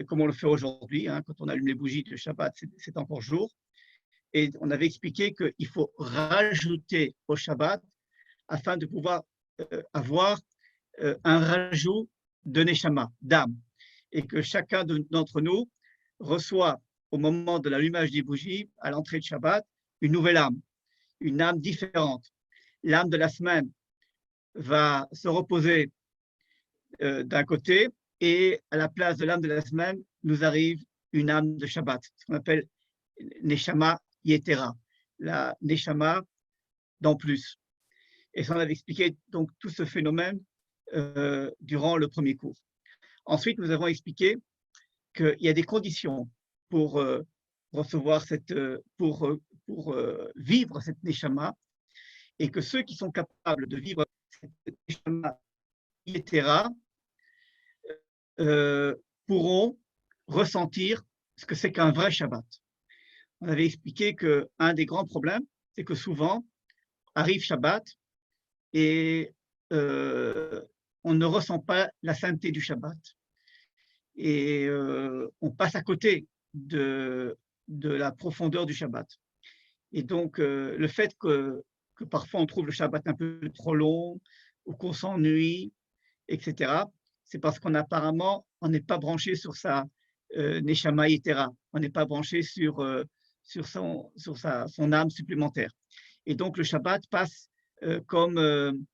comme on le fait aujourd'hui, hein, quand on allume les bougies de Shabbat, c'est encore jour. Et on avait expliqué qu'il faut rajouter au Shabbat afin de pouvoir avoir un rajout de Neshama, d'âme, et que chacun d'entre nous reçoit au moment de l'allumage des bougies, à l'entrée de Shabbat, une âme différente. L'âme de la semaine va se reposer d'un côté, et à la place de l'âme de la semaine, nous arrive une âme de Shabbat, ce qu'on appelle Neshama Yetera, la Neshama d'en plus. Et ça, on avait expliqué donc tout ce phénomène durant le premier cours. Ensuite, nous avons expliqué qu'il y a des conditions pour recevoir pour vivre cette Neshama, et que ceux qui sont capables de vivre cette Neshama Yetera pourront ressentir ce que c'est qu'un vrai Shabbat. On avait expliqué qu'un des grands problèmes, c'est que souvent arrive Shabbat et on ne ressent pas la sainteté du Shabbat. Et on passe à côté de la profondeur du Shabbat. Et donc, le fait que parfois on trouve le Shabbat un peu trop long, ou qu'on s'ennuie, etc., c'est parce qu'on apparemment, on n'est pas branché sur sa Neshama Yetera, on n'est pas branché sur son âme supplémentaire. Et donc, le Shabbat passe comme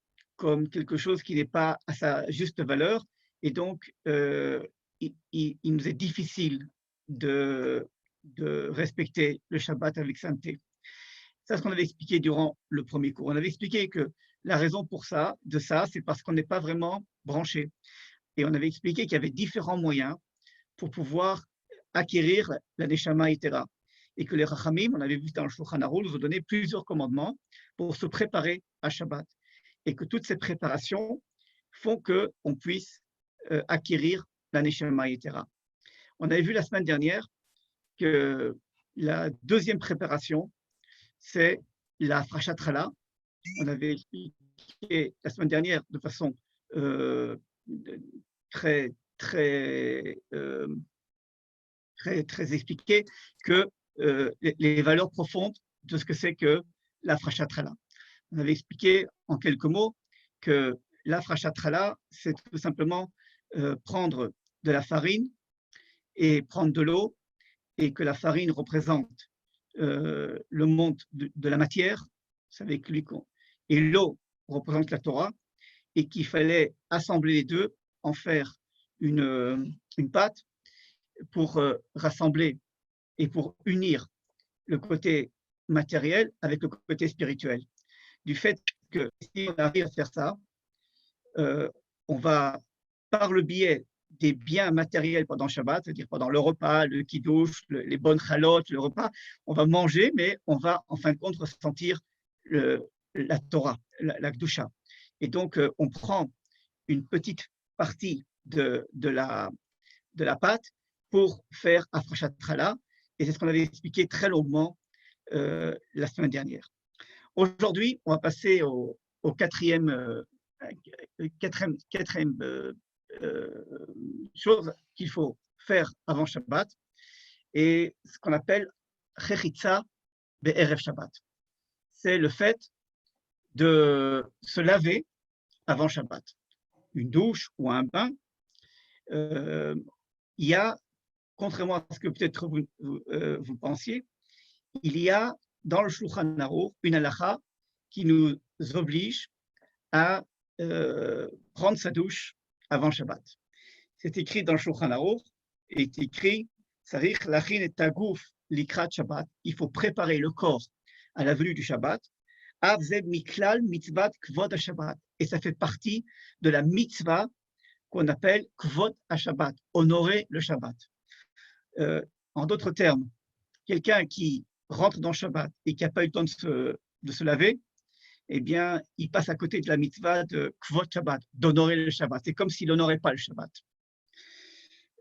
quelque chose qui n'est pas à sa juste valeur, et donc, il nous est difficile de respecter le Shabbat avec sainteté. C'est ce qu'on avait expliqué durant le premier cours. On avait expliqué que la raison de ça, c'est parce qu'on n'est pas vraiment branché. Et on avait expliqué qu'il y avait différents moyens pour pouvoir acquérir la Neshama Yetera. Et que les Rachamim, on avait vu dans le Shulchan Aruch, nous ont donné plusieurs commandements pour se préparer à Shabbat. Et que toutes ces préparations font qu'on puisse acquérir la Neshama Yetera. On avait vu la semaine dernière que la deuxième préparation, c'est la Frachat Chala. On avait expliqué la semaine dernière de façon très expliquée que les valeurs profondes de ce que c'est que la Frachat Chala. On avait expliqué en quelques mots que la Frachat Chala, c'est tout simplement prendre de la farine et prendre de l'eau, et que la farine représente le monde de la matière, et l'eau représente la Torah, et qu'il fallait assembler les deux, en faire une pâte pour rassembler et pour unir le côté matériel avec le côté spirituel. Du fait que si on arrive à faire ça, on va, par le biais des biens matériels pendant Shabbat, c'est-à-dire pendant le repas, le kiddush, les bonnes chalotes, le repas, on va manger, mais on va en fin de compte ressentir la Torah, la Kedusha. Et donc, on prend une petite partie de la pâte pour faire Afrashat Chala, et c'est ce qu'on avait expliqué très longuement la semaine dernière. Aujourd'hui, on va passer au quatrième chose qu'il faut faire avant Shabbat, et ce qu'on appelle Chechitza be'erev Shabbat. C'est le fait de se laver avant Shabbat. Une douche ou un bain. Il y a, contrairement à ce que peut-être vous pensiez, il y a dans le Shulchan Aruch une halakha qui nous oblige à prendre sa douche avant Shabbat. C'est écrit dans le Shulchan Aruch, et est écrit Sarich lachin et tagouf likrat Shabbat. Il faut préparer le corps à la venue du Shabbat. Avzeb miklal mitzvat kvod Shabbat. Et ça fait partie de la mitzvah qu'on appelle kvod Shabbat, honorer le Shabbat. En d'autres termes, quelqu'un qui rentre dans Shabbat et qui n'a pas eu le temps de se laver, eh bien, il passe à côté de la mitzvah de kvod Shabbat, d'honorer le Shabbat. C'est comme s'il n'honorait pas le Shabbat.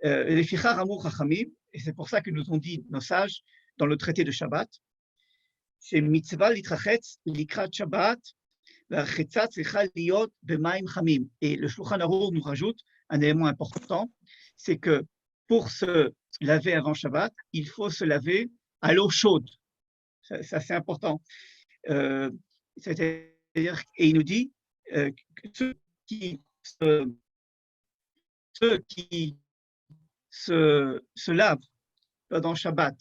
Les fichar amur chachamim, et c'est pour ça que nous ont dit nos sages dans le traité de Shabbat, c'est mitzvah litrachetz likrat Shabbat, והרחצה צריכה להיות במים חמים. Et le Shulchan Aruch nous rajoute un élément important, c'est que pour se laver avant Shabbat, il faut se laver à l'eau chaude. Ça c'est important. C'est-à-dire, et il nous dit que ceux qui se lavent pendant Shabbat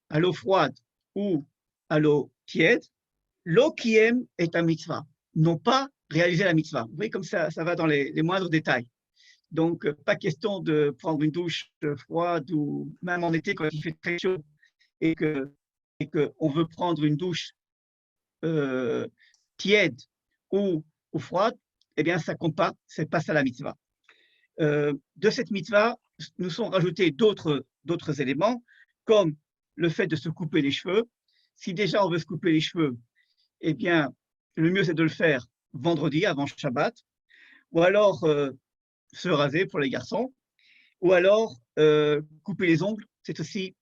à l'eau froide ou à l'eau tiède, l'eau qui aime est un mitzvah, n'ont pas réalisé la mitzvah. Vous voyez comme ça va dans les moindres détails. Donc, pas question de prendre une douche froide ou même en été quand il fait très chaud et qu'on veut prendre une douche tiède ou froide, eh bien, ça ne compte pas, c'est pas ça la mitzvah. De cette mitzvah, nous sont rajoutés d'autres éléments, comme le fait de se couper les cheveux. Si déjà on veut se couper les cheveux, eh bien, le mieux c'est de le faire vendredi avant Shabbat, ou alors se raser pour les garçons, ou alors couper les ongles. C'est aussi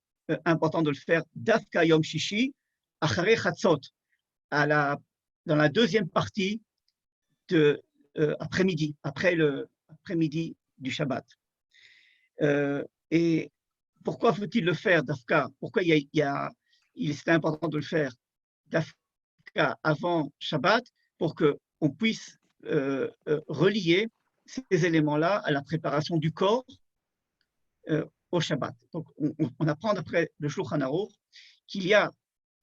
important de le faire Dafka Yom Shishi, Achare Chatzot, dans la deuxième partie de après-midi, après le après-midi du Shabbat. Et pourquoi faut-il le faire, Dafka? Pourquoi c'est important de le faire, Dafka, avant Shabbat, pour qu'on puisse relier ces éléments-là à la préparation du corps au Shabbat. Donc, on apprend d'après le Shulchan Aruch qu'il y a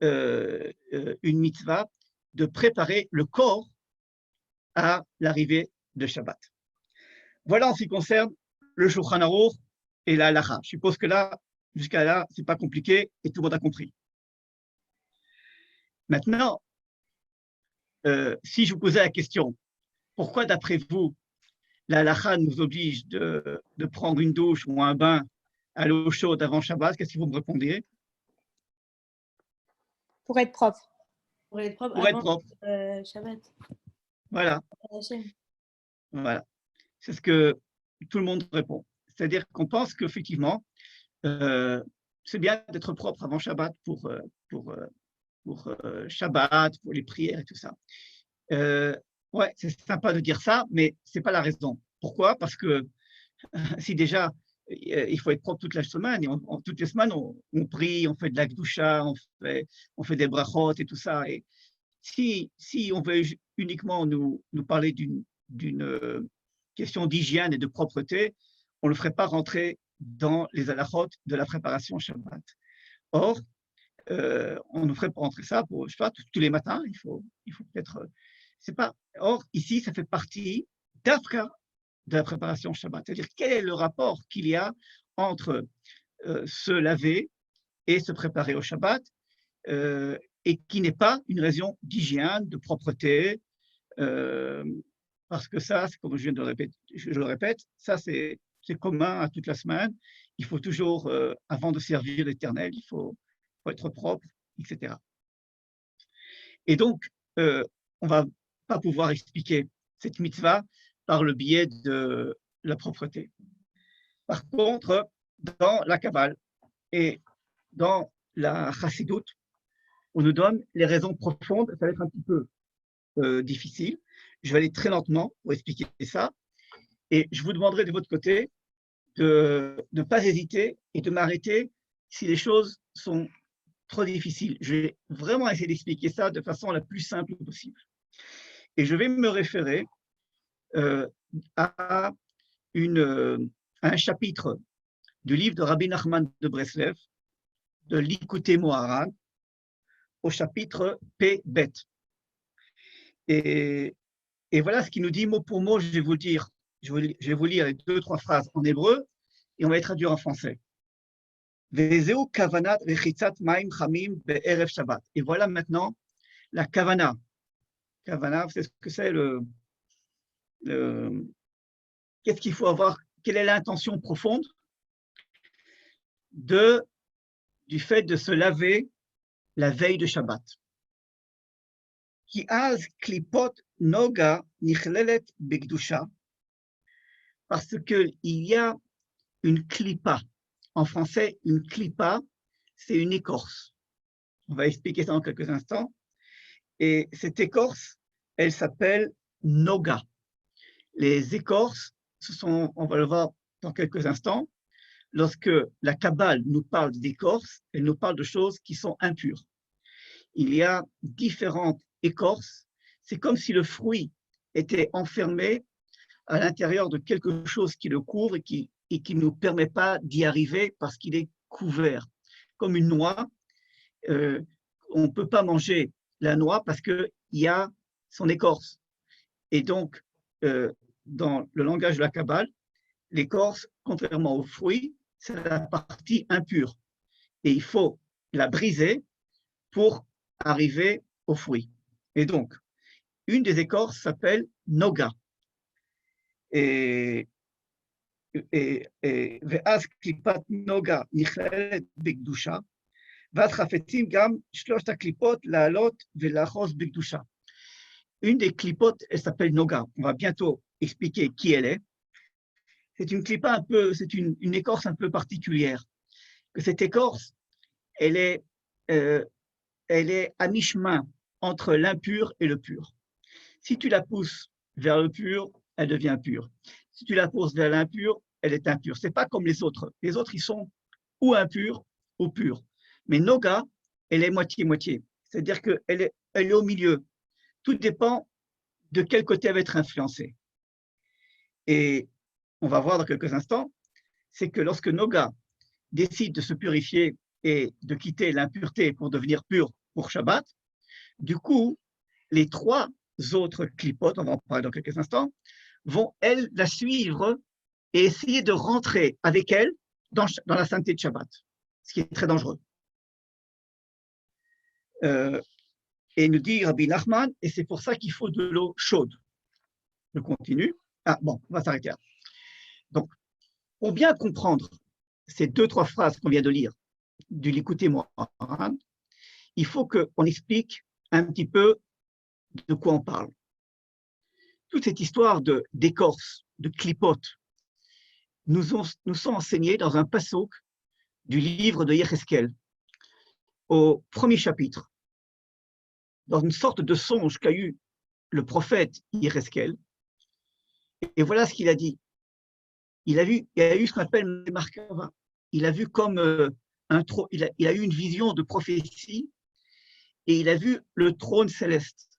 une mitzvah de préparer le corps à l'arrivée de Shabbat. Voilà en ce qui concerne le Shulchan Aruch et la halacha. Je suppose que là, jusqu'à là, c'est pas compliqué et tout le monde a compris. Maintenant, si je vous posais la question, pourquoi d'après vous, la halacha nous oblige de prendre une douche ou un bain à l'eau chaude avant Shabbat, qu'est-ce que vous me répondiez? Pour être propre. Pour être propre Pour être avant propre. Shabbat. Voilà. Voilà. C'est ce que tout le monde répond. C'est-à-dire qu'on pense qu'effectivement, c'est bien d'être propre avant Shabbat pour Shabbat, pour les prières et tout ça. Ouais, c'est sympa de dire ça, mais c'est pas la raison. Pourquoi? Parce que si déjà il faut être propre toute la semaine, et toutes les semaines on prie, on fait de la gdusha, on fait des brachot et tout ça. Et si on veut uniquement nous parler d'une question d'hygiène et de propreté, on ne le ferait pas rentrer dans les halachot de la préparation Shabbat. Or, on ne ferait pas rentrer ça pour, je sais pas, tous les matins, il faut peut-être, c'est pas. Or, ici, ça fait partie d'Afka de la préparation Shabbat. C'est-à-dire, quel est le rapport qu'il y a entre se laver et se préparer au Shabbat, et qui n'est pas une raison d'hygiène, de propreté, parce que ça, comme je viens de le répéter, je le répète, ça c'est commun à toute la semaine. Il faut toujours, avant de servir l'Éternel, il faut être propre, etc. Et donc, on ne va pas pouvoir expliquer cette mitzvah par le biais de la propreté. Par contre, dans la Kabbale et dans la Chassidut, on nous donne les raisons profondes. Ça va être un petit peu difficile. Je vais aller très lentement pour expliquer ça. Et je vous demanderai de votre côté de ne pas hésiter et de m'arrêter si les choses sont trop difficiles. Je vais vraiment essayer d'expliquer ça de façon la plus simple possible. Et je vais me référer à un chapitre du livre de Rabbi Nachman de Breslev, de l'Ikouté Moharan, au chapitre P. Bet. Et voilà ce qu'il nous dit mot pour mot. Je vais vous dire, je vais vous lire les 2-3 phrases en hébreu et on va les traduire en français. Et voilà maintenant la kavana. Kavana, vous savez ce que c'est qu'est-ce qu'il faut avoir, quelle est l'intention profonde du fait de se laver la veille de Shabbat. Ki az klipot noga nichlelet begdusha, parce qu'il y a une clipa. En français, une clipa, c'est une écorce. On va expliquer ça dans quelques instants. Et cette écorce, elle s'appelle noga. Les écorces, on va le voir dans quelques instants, lorsque la Kabbale nous parle d'écorce, elle nous parle de choses qui sont impures. Il y a différentes écorces. C'est comme si le fruit était enfermé à l'intérieur de quelque chose qui le couvre et qui ne nous permet pas d'y arriver parce qu'il est couvert. Comme une noix, on ne peut pas manger la noix parce qu'il y a son écorce. Et donc, dans le langage de la Kabbale, l'écorce, contrairement au fruit, c'est la partie impure. Et il faut la briser pour arriver au fruit. Et donc, une des écorces s'appelle Noga. Et ואז קליפת נוגה נכללת בקדושה, ואז חפצים גם שלושת הקליפות לעלות ולאחוז בקדושה. Une des clipotes, elle s'appelle Noga. On va bientôt expliquer qui elle est. C'est une clipa un peu, c'est une écorce un peu particulière. Que cette écorce, elle est à mi-chemin entre l'impur et le pur. Si tu la pousses vers le pur, elle devient pure. Si tu la pousses vers l'impur, elle est impure. C'est pas comme les autres. Les autres, ils sont ou impurs ou purs. Mais Noga, elle est moitié-moitié. C'est-à-dire qu'elle est au milieu. Tout dépend de quel côté elle va être influencée. Et on va voir dans quelques instants, c'est que lorsque Noga décide de se purifier et de quitter l'impureté pour devenir pur pour Shabbat, du coup, les trois autres clipotes, on va en parler dans quelques instants, vont, elles, la suivre et essayer de rentrer avec elle dans la sainteté de Shabbat, ce qui est très dangereux. Et nous dit Rabbi Nachman, et c'est pour ça qu'il faut de l'eau chaude. Je continue. Ah bon, on va s'arrêter là. Donc, pour bien comprendre ces 2-3 phrases qu'on vient de lire du Likutei Moharan, il faut qu'on explique un petit peu de quoi on parle. Toute cette histoire d'écorce, de clipote, nous sont enseignés dans un passouk du livre de Yecheskel, au premier chapitre, dans une sorte de songe qu'a eu le prophète Yecheskel. Et voilà ce qu'il a dit. Il a eu ce qu'on appelle Markava. Il a vu comme il a eu une vision de prophétie et il a vu le trône céleste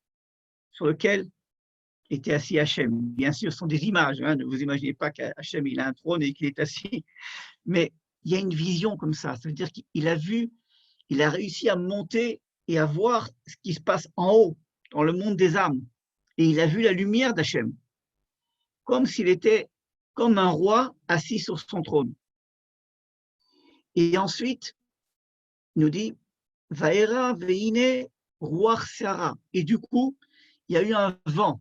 sur lequel était assis Hachem. Bien sûr, ce sont des images. Hein, ne vous imaginez pas qu'Hachem il a un trône et qu'il est assis. Mais il y a une vision comme ça. Ça veut dire qu'il a vu, il a réussi à monter et à voir ce qui se passe en haut, dans le monde des âmes. Et il a vu la lumière d'Hachem, comme s'il était comme un roi assis sur son trône. Et ensuite, il nous dit, Vaera veine ruach seara. Et du coup, il y a eu un vent.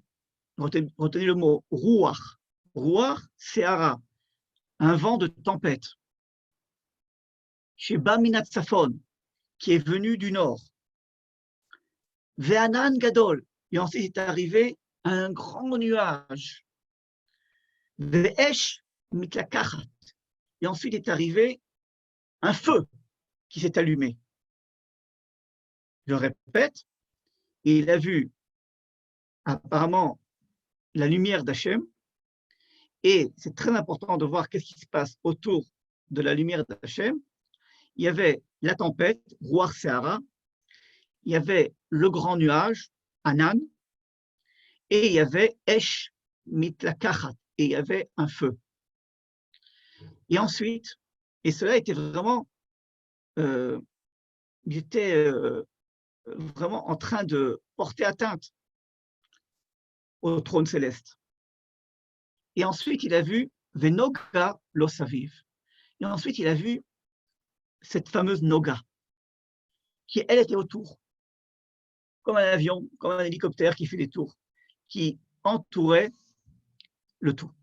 Retenez le mot ruach. Ruach seara. Un vent de tempête. Chez Baminat Safon, qui est venu du nord. Ve'anan gadol. Et ensuite est arrivé un grand nuage. Ve'esh mitlakachat. Et ensuite est arrivé un feu qui s'est allumé. Je répète, et il a vu apparemment la lumière d'Hachem, et c'est très important de voir qu'est-ce qui se passe autour de la lumière d'Hachem. Il y avait la tempête, Ruach Seara, il y avait le grand nuage, Anan, et il y avait Esh Mitlakachat, et il y avait un feu. Et ensuite, et cela était vraiment, il était vraiment en train de porter atteinte au trône céleste. Et ensuite, il a vu Venoga Losaviv. Et ensuite, il a vu cette fameuse Noga, qui, elle, était autour, comme un avion, comme un hélicoptère qui fait des tours, qui entourait le tout.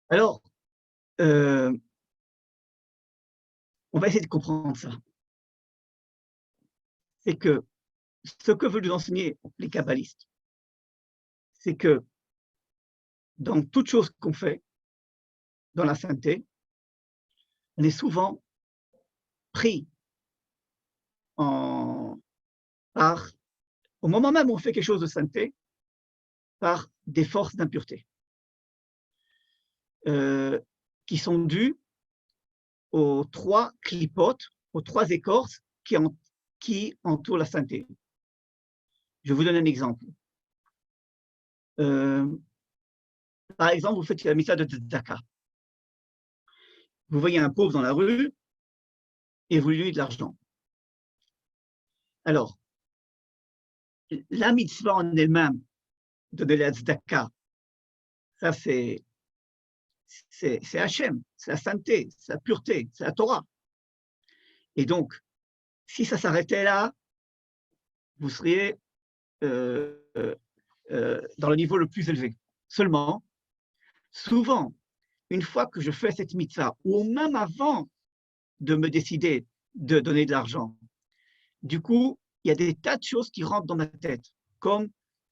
Alors, on va essayer de comprendre ça. C'est que ce que veulent nous enseigner les kabbalistes, c'est que dans toute chose qu'on fait, dans la sainteté, on est souvent pris au moment même où on fait quelque chose de sainteté, par des forces d'impureté. qui sont dus aux 3 clipotes, aux 3 écorces qui entourent la sainteté. Je vous donne un exemple. Par exemple, vous faites la mitzvah de tzedaka. Vous voyez un pauvre dans la rue et vous lui donnez de l'argent. Alors, la mitzvah en elle-même, de donner la tzedaka, ça c'est Hachem, c'est la sainteté, c'est la pureté, c'est la Torah. Et donc, si ça s'arrêtait là, vous seriez dans le niveau le plus élevé. Seulement, souvent, une fois que je fais cette mitzvah, ou même avant de me décider de donner de l'argent, du coup, il y a des tas de choses qui rentrent dans ma tête, comme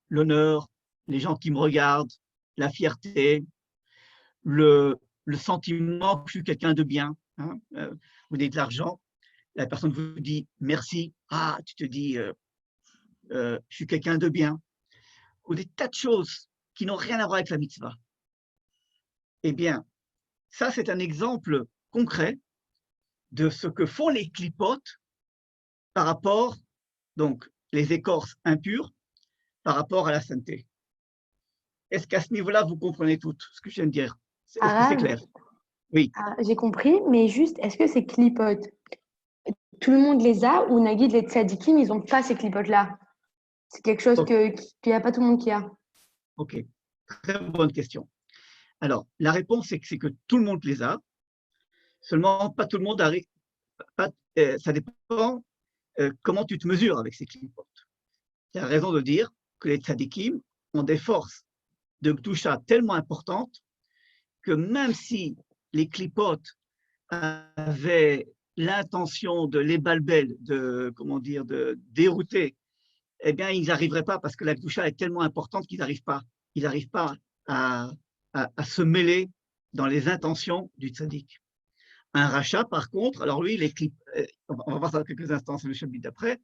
l'honneur, les gens qui me regardent, la fierté, le sentiment que je suis quelqu'un de bien. Hein. Vous donnez de l'argent, la personne vous dit merci, ah, tu te dis, je suis quelqu'un de bien, ou des tas de choses qui n'ont rien à voir avec la mitzvah. Eh bien, ça, c'est un exemple concret de ce que font les clipotes par rapport, donc, les écorces impures, par rapport à la sainteté. Est-ce qu'à ce niveau-là, vous comprenez tout ce que je viens de dire? Est-ce que c'est clair? Oui. J'ai compris, mais juste, est-ce que ces clipotes, tout le monde les a ou Nagid, les tzadikim, ils n'ont pas ces clipotes-là? C'est quelque chose qu'il n'y a pas tout le monde qui a. Ok, très bonne question. Alors, la réponse, c'est que tout le monde les a, seulement pas tout le monde arrive. Ça dépend comment tu te mesures avec ces clipotes. Tu as raison de dire que les tzadikim ont des forces de Gdusha tellement importantes que même si les clipotes avaient l'intention de les balbel, de dérouter, eh bien, ils n'arriveraient pas parce que la Gdusha est tellement importante qu'ils n'arrivent pas à se mêler dans les intentions du tzaddik. Un rachat, par contre, alors lui, on va voir ça dans quelques instants, c'est le chapitre d'après,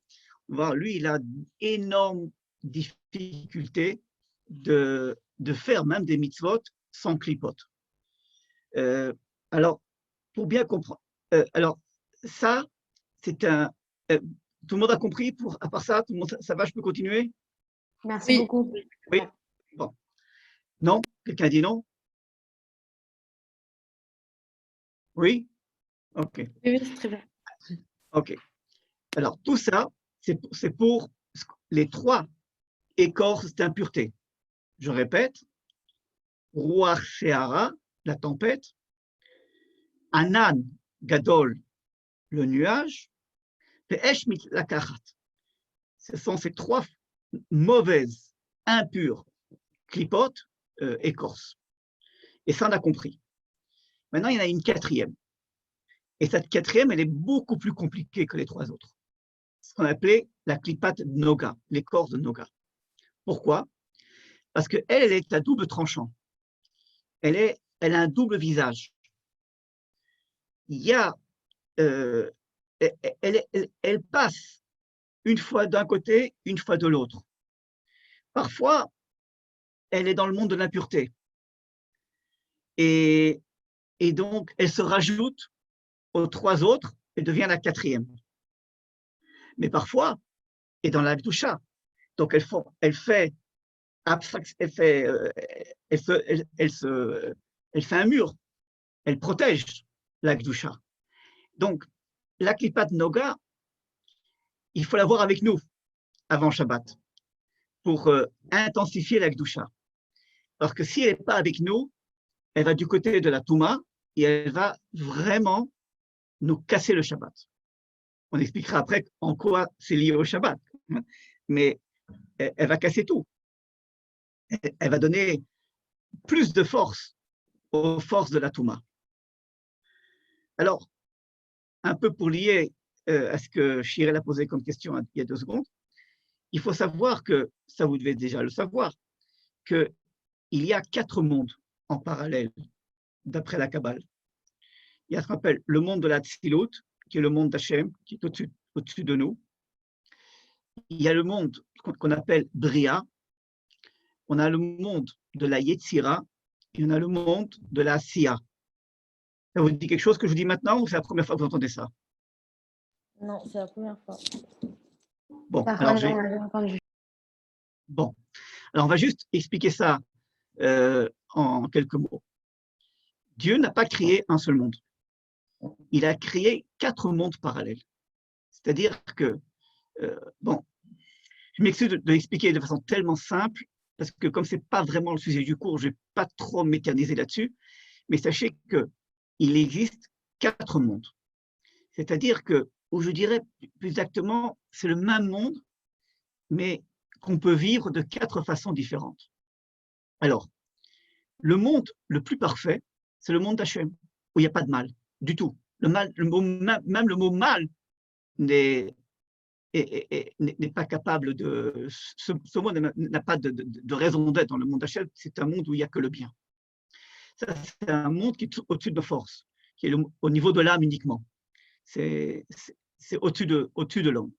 on va voir, lui, il a d'énormes difficultés de faire même des mitzvot sans clipote. Alors, pour bien comprendre, alors ça, c'est un... tout le monde a compris, à part ça, tout le monde, ça va, je peux continuer? Merci beaucoup. Oui, bon. Non? Quelqu'un dit non? Oui? Ok. Oui, c'est très bien. Ok. Alors, tout ça, c'est pour les 3 écorces d'impureté. Je répète, Ruach She'ara, la tempête, Anan Gadol, le nuage, et Esh Mitlakachat. Ce sont ces 3 mauvaises, impures clipotes, écorces. Et ça, on a compris. Maintenant, il y en a une 4e. Et cette 4e, elle est beaucoup plus compliquée que les 3 autres. Ce qu'on appelait la clipate de Noga, l'écorce de Noga. Pourquoi? Parce qu'elle est à double tranchant. Elle a un double visage. Il y a, elle passe une fois d'un côté, une fois de l'autre. Parfois, elle est dans le monde de l'impureté. Et donc, elle se rajoute aux 3 autres et devient la 4e. Mais parfois, elle est dans la Gdusha. Donc, elle fait un mur. Elle protège la Gdusha. Donc, la Klipat Noga, il faut l'avoir avec nous avant Shabbat pour intensifier la Gdusha. Parce que si elle n'est pas avec nous, elle va du côté de la Touma et elle va vraiment nous casser le Shabbat. On expliquera après en quoi c'est lié au Shabbat. Mais elle va casser tout. Elle va donner plus de force aux forces de la Touma. Alors, un peu pour lier à ce que Shirel a posé comme question il y a 2 secondes, il faut savoir que, ça vous devez déjà le savoir, qu'il y a 4 mondes en parallèle, d'après la Kabbale. Il y a ce qu'on appelle le monde de la Tzilut, qui est le monde d'Hachem, qui est au-dessus de nous. Il y a le monde qu'on appelle Bria. On a le monde de la Yetzira et on a le monde de la Siya. Ça vous dit quelque chose que je vous dis maintenant ou c'est la première fois que vous entendez ça? Non, c'est la première fois. Bon, Par alors contre, on l'avait entendu. bon, alors on va juste expliquer ça en quelques mots. Dieu n'a pas créé un seul monde. Il a créé 4 mondes parallèles. C'est-à-dire que, bon, je m'excuse de l'expliquer de façon tellement simple, parce que comme ce n'est pas vraiment le sujet du cours, je ne vais pas trop m'éterniser là-dessus, mais sachez qu'il existe 4 mondes. C'est-à-dire que, ou je dirais plus exactement, c'est le même monde, mais qu'on peut vivre de 4 façons différentes. Alors, le monde le plus parfait, c'est le monde d'Hachem, où il n'y a pas de mal, du tout. Le mal, même le mot mal n'est pas capable de… Ce monde n'a pas de raison d'être dans le monde d'Hachem, c'est un monde où il n'y a que le bien. Ça, c'est un monde qui est au-dessus de nos forces, qui est au niveau de l'âme uniquement. C'est au-dessus de l'homme.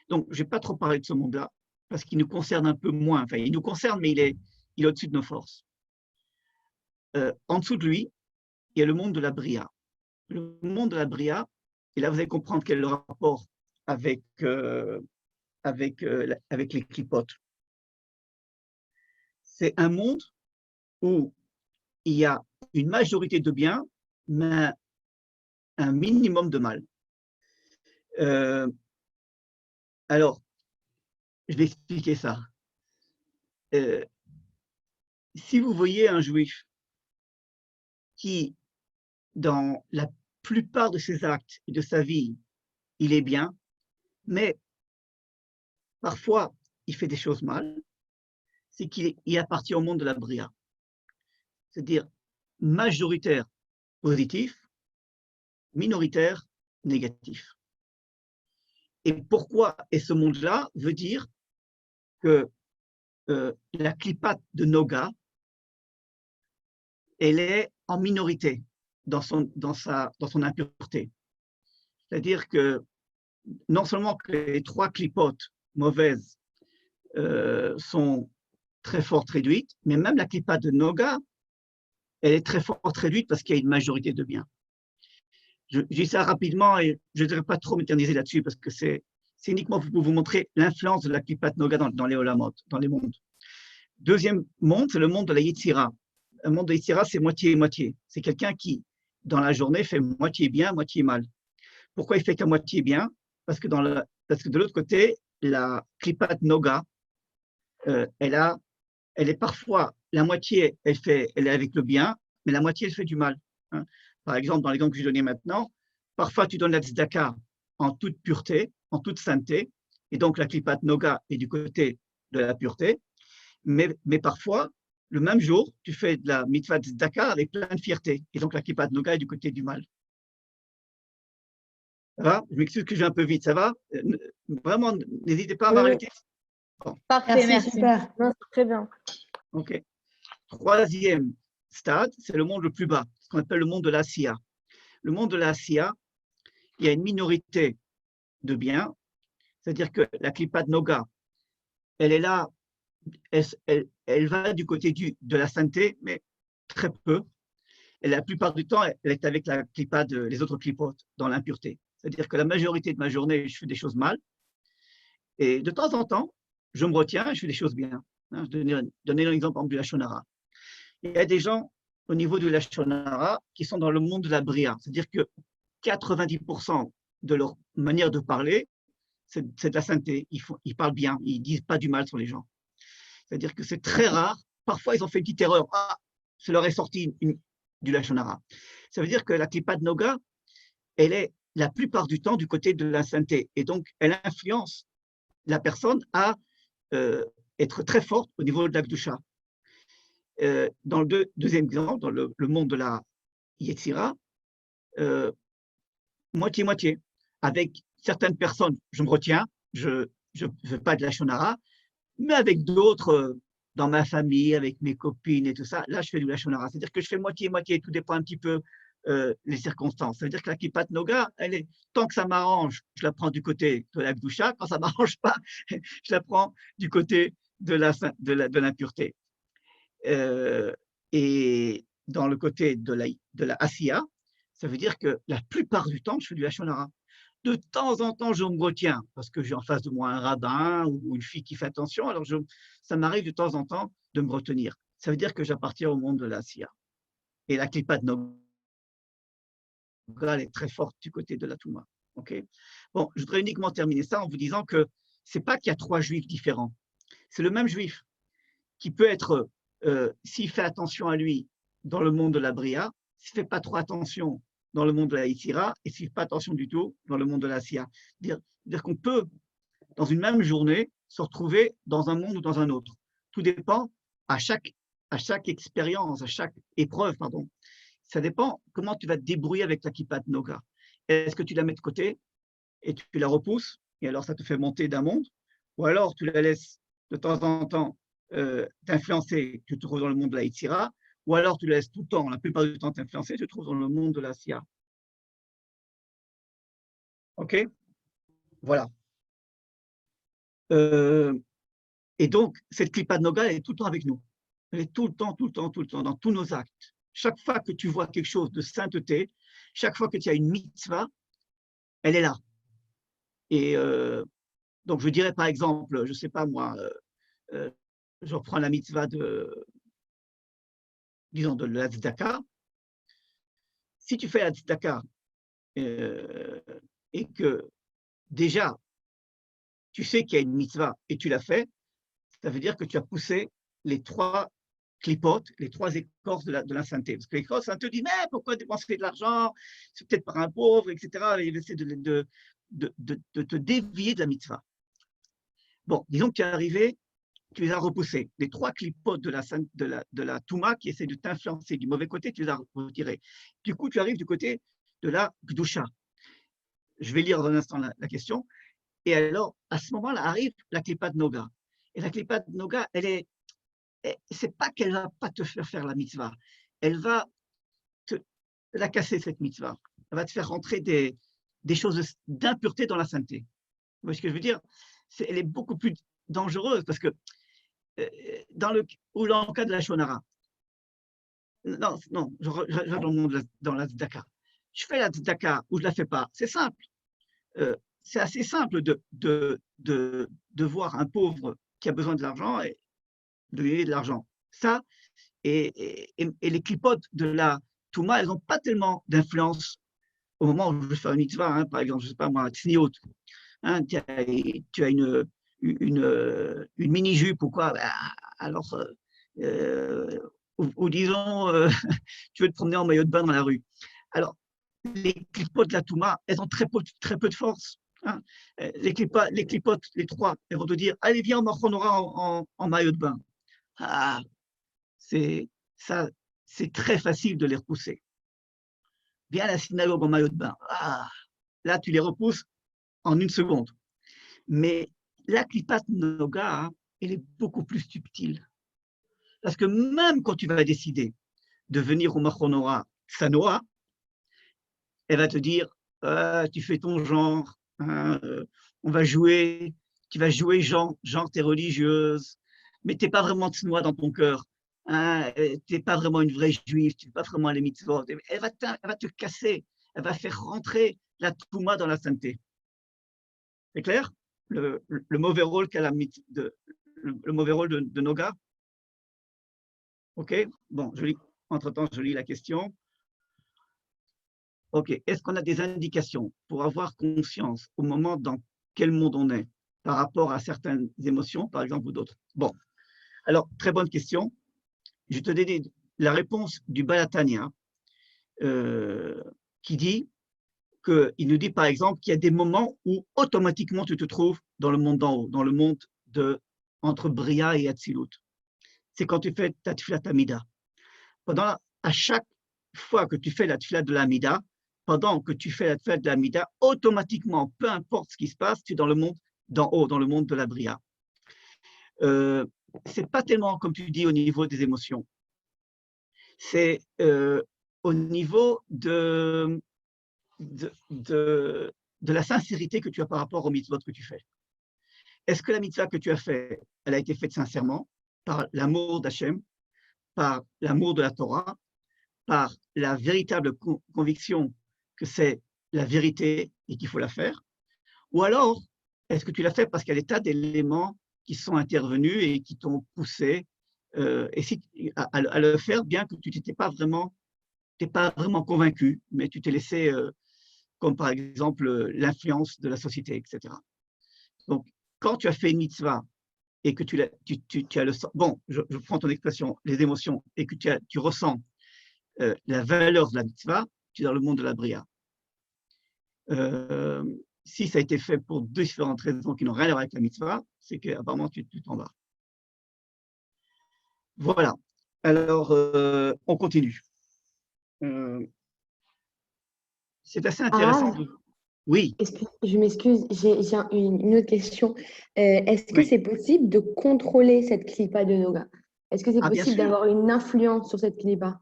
Donc, je ne vais pas trop parler de ce monde-là, parce qu'il nous concerne un peu moins. Enfin, il nous concerne, mais il est au-dessus de nos forces. En dessous de lui, il y a le monde de la Bria. Le monde de la Bria, et là, vous allez comprendre quel est le rapport avec les clipotes. C'est un monde où il y a une majorité de bien, mais un minimum de mal. Alors, je vais expliquer ça. Si vous voyez un juif qui, dans la plupart de ses actes et de sa vie, il est bien, mais parfois il fait des choses mal, c'est qu'il appartient au monde de la Bria. C'est-à-dire majoritaire positif, minoritaire négatif. Et pourquoi est ce monde-là veut dire que la clipate de Noga, elle est en minorité dans son impureté. C'est-à-dire que non seulement que les 3 clipotes mauvaises sont très fortes réduites, mais même la clipate de Noga, elle est très forte réduite parce qu'il y a une majorité de bien. Je dis ça rapidement et je ne devrais pas trop m'éterniser là-dessus parce que c'est uniquement pour vous montrer l'influence de la clipate Noga dans les Olamot, dans les mondes. Deuxième monde, c'est le monde de la Yetzira. Le monde de la Yetzira, c'est moitié et moitié. C'est quelqu'un qui, dans la journée, fait moitié bien, moitié mal. Pourquoi il fait qu'à moitié bien? Parce que de l'autre côté, la Klipat Noga, elle est parfois, la moitié, elle est avec le bien, mais la moitié, elle fait du mal. Hein. Par exemple, dans l'exemple que je donnais maintenant, parfois tu donnes la tzedaka en toute pureté, en toute sainteté, et donc la Klipat Noga est du côté de la pureté, mais parfois, le même jour, tu fais de la mitzvah tzedaka avec plein de fierté, et donc la Klipat Noga est du côté du mal. Ça va? Je m'excuse que je vais un peu vite, ça va? Vraiment, n'hésitez pas à m'arrêter. Bon. Parfait, merci. Super. Non, très bien. OK. Troisième stade, c'est le monde le plus bas, ce qu'on appelle le monde de l'Asiya. Le monde de l'Asiya, il y a une minorité de biens, c'est-à-dire que la Klipat Noga, elle est là, elle va du côté de la sainteté, mais très peu. Et la plupart du temps, elle est avec la Klipat les autres clipotes dans l'impureté. C'est-à-dire que la majorité de ma journée, je fais des choses mal. Et de temps en temps, je me retiens et je fais des choses bien. Je donner un exemple du Lashon Hara. Il y a des gens au niveau du Lashon Hara qui sont dans le monde de la Bria. C'est-à-dire que 90% de leur manière de parler, c'est de la sainteté. Ils parlent bien, ils ne disent pas du mal sur les gens. C'est-à-dire que c'est très rare. Parfois, ils ont fait une petite erreur. Ah, ça leur est sorti du Lashon Hara. Ça veut dire que la Klipat Noga, elle est la plupart du temps du côté de la sainteté. Et donc, elle influence la personne à être très forte au niveau de la Kedusha. Dans le deuxième exemple, dans le monde de la Yetzira, moitié-moitié. Avec certaines personnes, je me retiens, je ne fais pas de la shonara, mais avec d'autres, dans ma famille, avec mes copines et tout ça, là, je fais du lachonara. C'est-à-dire que je fais moitié-moitié, tout dépend un petit peu les circonstances. Ça veut dire que la Klipat Noga, tant que ça m'arrange, je la prends du côté de la Kedusha. Quand ça ne m'arrange pas, je la prends du côté de l'impureté. Et dans le côté de la Asiya, ça veut dire que la plupart du temps, je fais du Lachon Hara. De temps en temps, je me retiens parce que j'ai en face de moi un rabbin ou une fille qui fait attention. Alors, ça m'arrive de temps en temps de me retenir. Ça veut dire que j'appartiens au monde de la Asiya. Et la Klipat Noga, elle est très forte du côté de la Touma. Okay, bon, je voudrais uniquement terminer ça en vous disant que ce n'est pas qu'il y a 3 juifs différents. C'est le même juif qui peut être, s'il fait attention à lui dans le monde de la Bria, s'il ne fait pas trop attention dans le monde de la Yitzira, et s'il ne fait pas attention du tout dans le monde de la Siya. Dire qu'on peut, dans une même journée, se retrouver dans un monde ou dans un autre. Tout dépend à chaque expérience, à chaque épreuve, pardon. Ça dépend comment tu vas te débrouiller avec la Kippat Noga. Est-ce que tu la mets de côté et tu la repousses, et alors ça te fait monter d'un monde, ou alors tu la laisses de temps en temps t'influencer, tu te trouves dans le monde de la Yitzira, ou alors tu la laisses tout le temps, la plupart du temps t'influencer, tu te trouves dans le monde de la Siya. Ok? Voilà. Et donc, cette Klipat Noga, elle est tout le temps avec nous. Elle est tout le temps, dans tous nos actes. Chaque fois que tu vois quelque chose de sainteté, chaque fois que tu as une mitzvah, elle est là. Et donc, je dirais par exemple, je ne sais pas moi, je reprends la mitzvah disons, de la tzedaka. Si tu fais la tzedaka et que déjà, tu sais qu'il y a une mitzvah et tu l'as fait, ça veut dire que tu as poussé les 3 clipotes, les 3 écorces de la sainteté. Parce que l'écorce, ça te dit, mais pourquoi dépenser de l'argent? C'est peut-être par un pauvre, etc. Et il essaie de te dévier de la mitzvah. Bon, disons que tu es arrivé, tu les as repoussés. Les 3 clipotes de la Touma qui essaient de t'influencer du mauvais côté, tu les as retirés. Du coup, tu arrives du côté de la Gdusha. Je vais lire dans un instant la question. Et alors, à ce moment-là, arrive la Klipat Noga. Et la Klipat Noga, c'est pas qu'elle va pas te faire la mitzvah, elle va te la casser, cette mitzvah. Elle va te faire rentrer des choses d'impureté dans la sainteté. Vous voyez ce que je veux dire? Elle est beaucoup plus dangereuse parce que dans le cas de la Shonara, non, je regarde dans la Tzedaka. Je fais la Tzedaka ou je la fais pas, c'est simple. C'est assez simple de voir un pauvre qui a besoin de l'argent et de lui donner de l'argent. Ça, et les clipotes de la Touma, elles n'ont pas tellement d'influence au moment où je veux faire une mitzvah, hein, par exemple, je ne sais pas moi, tsniot, hein, tu as une mini-jupe ou quoi, alors, ou disons, tu veux te promener en maillot de bain dans la rue. Alors, les clipotes de la Touma, elles ont très peu de force. Hein. Les clipotes, les 3, elles vont te dire, allez, viens, on aura en maillot de bain. Ah, c'est très facile de les repousser. Viens à la synagogue en maillot de bain. Ah, là, tu les repousses en une seconde. Mais la Klipat Noga, hein, elle est beaucoup plus subtile. Parce que même quand tu vas décider de venir au Machonora Sanoa, elle va te dire, tu fais ton genre, hein, on va jouer, tu vas jouer genre t'es religieuse, mais tu n'es pas vraiment tsnoa dans ton cœur. Hein, tu n'es pas vraiment une vraie juive, tu n'es pas vraiment les mitzvot. Elle va te casser, elle va faire rentrer la touma dans la sainteté. C'est clair? Le mauvais rôle qu'a le mauvais rôle de Noga. Ok? Bon, entre-temps, je lis la question. Ok, est-ce qu'on a des indications pour avoir conscience au moment dans quel monde on est par rapport à certaines émotions, par exemple, ou d'autres? Bon, alors, très bonne question. Je vais te donner la réponse du Balatania qui dit qu'il nous dit, par exemple, qu'il y a des moments où automatiquement tu te trouves dans le monde d'en haut, dans le monde entre Bria et Atzilut. C'est quand tu fais ta Tfilat Amida. À chaque fois que tu fais la Tfilat de l'Amida, pendant que tu fais la Tfilat de l'Amida, automatiquement, peu importe ce qui se passe, tu es dans le monde d'en haut, dans le monde de la Bria. C'est pas tellement, comme tu dis, au niveau des émotions. C'est au niveau de la sincérité que tu as par rapport aux mitzvot que tu fais. Est-ce que la mitzvah que tu as faite, elle a été faite sincèrement, par l'amour d'Hachem, par l'amour de la Torah, par la véritable conviction que c'est la vérité et qu'il faut la faire, ou alors est-ce que tu l'as fait parce qu'il y a des tas d'éléments qui sont intervenus et qui t'ont poussé à le faire, bien que tu n'étais pas vraiment, convaincu, mais tu t'es laissé, comme par exemple l'influence de la société, etc. Donc, quand tu as fait une mitzvah et que tu as le bon, je prends ton expression, les émotions, et que tu ressens la valeur de la mitzvah, tu es dans le monde de la bria. Si ça a été fait pour différentes raisons qui n'ont rien à voir avec la mitzvah, c'est qu'apparemment tu t'en vas. Voilà. Alors, on continue. C'est assez intéressant. Oui. Je m'excuse, j'ai une autre question. Est-ce que Oui. c'est possible de contrôler cette clipa de Noga? Est-ce que c'est Ah, bien possible sûr. d'avoir une influence sur cette clipa?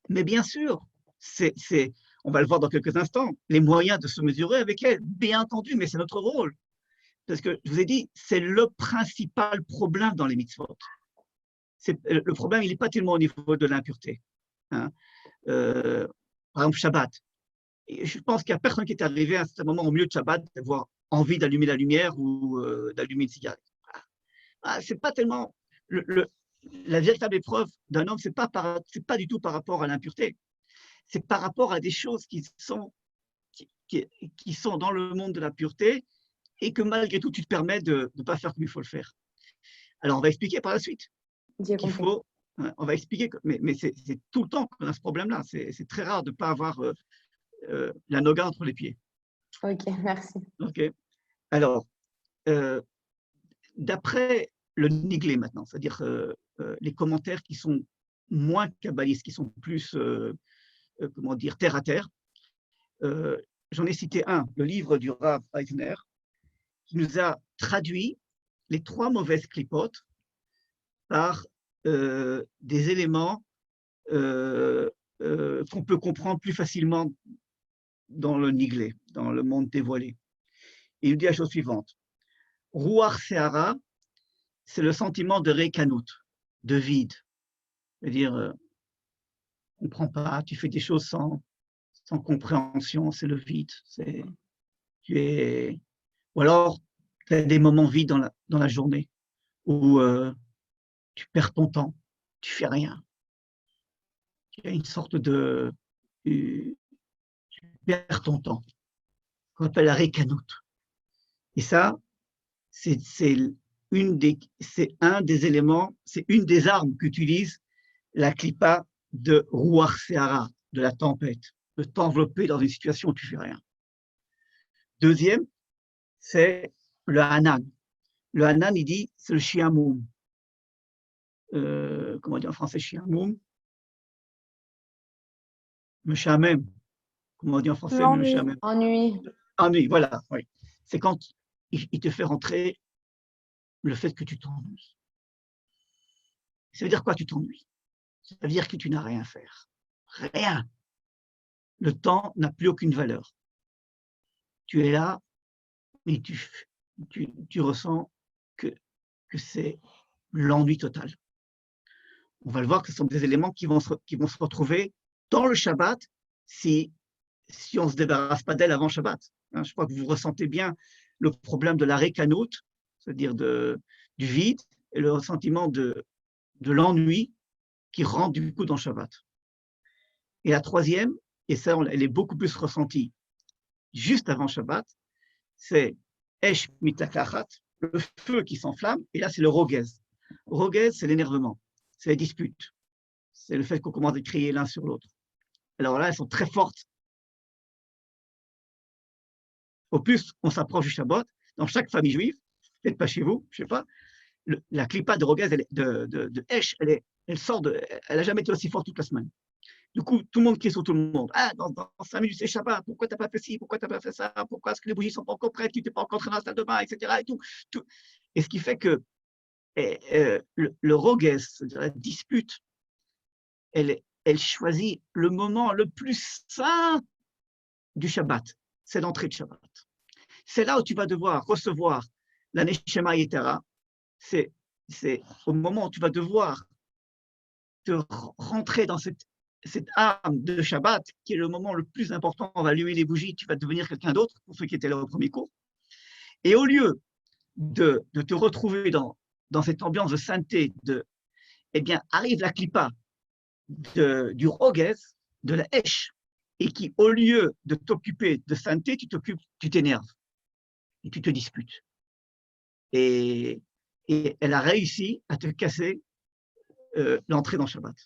Mais bien sûr, on va le voir dans quelques instants, les moyens de se mesurer avec elle, bien entendu, mais c'est notre rôle. Parce que je vous ai dit, c'est le principal problème dans les mitzvot. Le problème, il n'est pas tellement au niveau de l'impureté. Hein. Par exemple, Shabbat. Et je pense qu'il n'y a personne qui est arrivé à un certain moment au milieu de Shabbat d'avoir envie d'allumer la lumière ou d'allumer une cigarette. C'est pas tellement la véritable épreuve d'un homme, c'est pas du tout par rapport à l'impureté. C'est par rapport à des choses qui sont dans le monde de la pureté et que malgré tout, tu te permets de ne pas faire comme il faut le faire. Alors, on va expliquer par la suite qu'il faut. On va expliquer, mais c'est tout le temps qu'on a ce problème-là. C'est très rare de ne pas avoir la noga entre les pieds. Ok, merci. Ok. Alors, d'après le niglé maintenant, c'est-à-dire les commentaires qui sont moins kabbalistes, qui sont plus, comment dire, terre à terre, j'en ai cité un, le livre du Rav Eisner, qui nous a traduit les 3 mauvaises clipotes par des éléments qu'on peut comprendre plus facilement dans le niglé, dans le monde dévoilé. Il nous dit la chose suivante. Ruach Seara, c'est le sentiment de Rekanout, de vide. C'est-à-dire, on ne comprend pas, tu fais des choses sans compréhension, c'est le vide. Ou alors, tu as des moments vides dans la journée où tu perds ton temps, tu fais rien. Il y a une sorte de... Tu perds ton temps, qu'on appelle la récanoute. Et ça, c'est un des éléments, c'est une des armes qu'utilise la clipa de Ruach Seara, de la tempête, de t'envelopper dans une situation où tu fais rien. Deuxième, c'est le Hanan. Le Hanan, il dit, c'est le Shiamoum. Comment dire en français, Shiamoum? Meshamem. Comment on dit en français? Ennui. Ennui, voilà, oui. C'est quand il te fait rentrer le fait que tu t'ennuies. Ça veut dire quoi, tu t'ennuies? Ça veut dire que tu n'as rien à faire. Rien. Le temps n'a plus aucune valeur. Tu es là, mais tu ressens que c'est l'ennui total. On va le voir que ce sont des éléments qui vont se retrouver dans le Shabbat si on ne se débarrasse pas d'elle avant Shabbat. Je crois que vous ressentez bien le problème de la récanoute, c'est-à-dire du vide, et le sentiment de l'ennui qui rentre du coup dans Shabbat. Et la troisième, et ça, elle est beaucoup plus ressentie juste avant Shabbat, c'est Esh mitakachat, le feu qui s'enflamme, et là c'est le rogez. Rogez, c'est l'énervement, c'est la dispute, c'est le fait qu'on commence à crier l'un sur l'autre. Alors là, elles sont très fortes. Au plus, on s'approche du Shabbat, dans chaque famille juive, peut-être pas chez vous, je ne sais pas, la clipa de Rogez, de Esh, elle n'a jamais été aussi forte toute la semaine. Du coup, tout le monde crie sur tout le monde. Ah, dans 5 minutes, c'est Shabbat, pourquoi tu n'as pas fait ci, pourquoi tu n'as pas fait ça, pourquoi est-ce que les bougies ne sont pas encore prêtes, tu n'es pas encore entré dans la salle de bain, etc. Et, tout. Et ce qui fait que le Rogez, la dispute, elle choisit le moment le plus sain du Shabbat, c'est l'entrée de Shabbat. C'est là où tu vas devoir recevoir la Neshama Yetera, c'est au moment où tu vas devoir te rentrer dans cette cette âme de Shabbat, qui est le moment le plus important, on va allumer les bougies, tu vas devenir quelqu'un d'autre, pour ceux qui étaient là au premier cours. Et au lieu de te retrouver dans cette ambiance de sainteté, eh bien, arrive la clipa du Rogez, de la Hesh, et qui, au lieu de t'occuper de sainteté, tu t'énerves et tu te disputes. Et elle a réussi à te casser l'entrée dans Shabbat.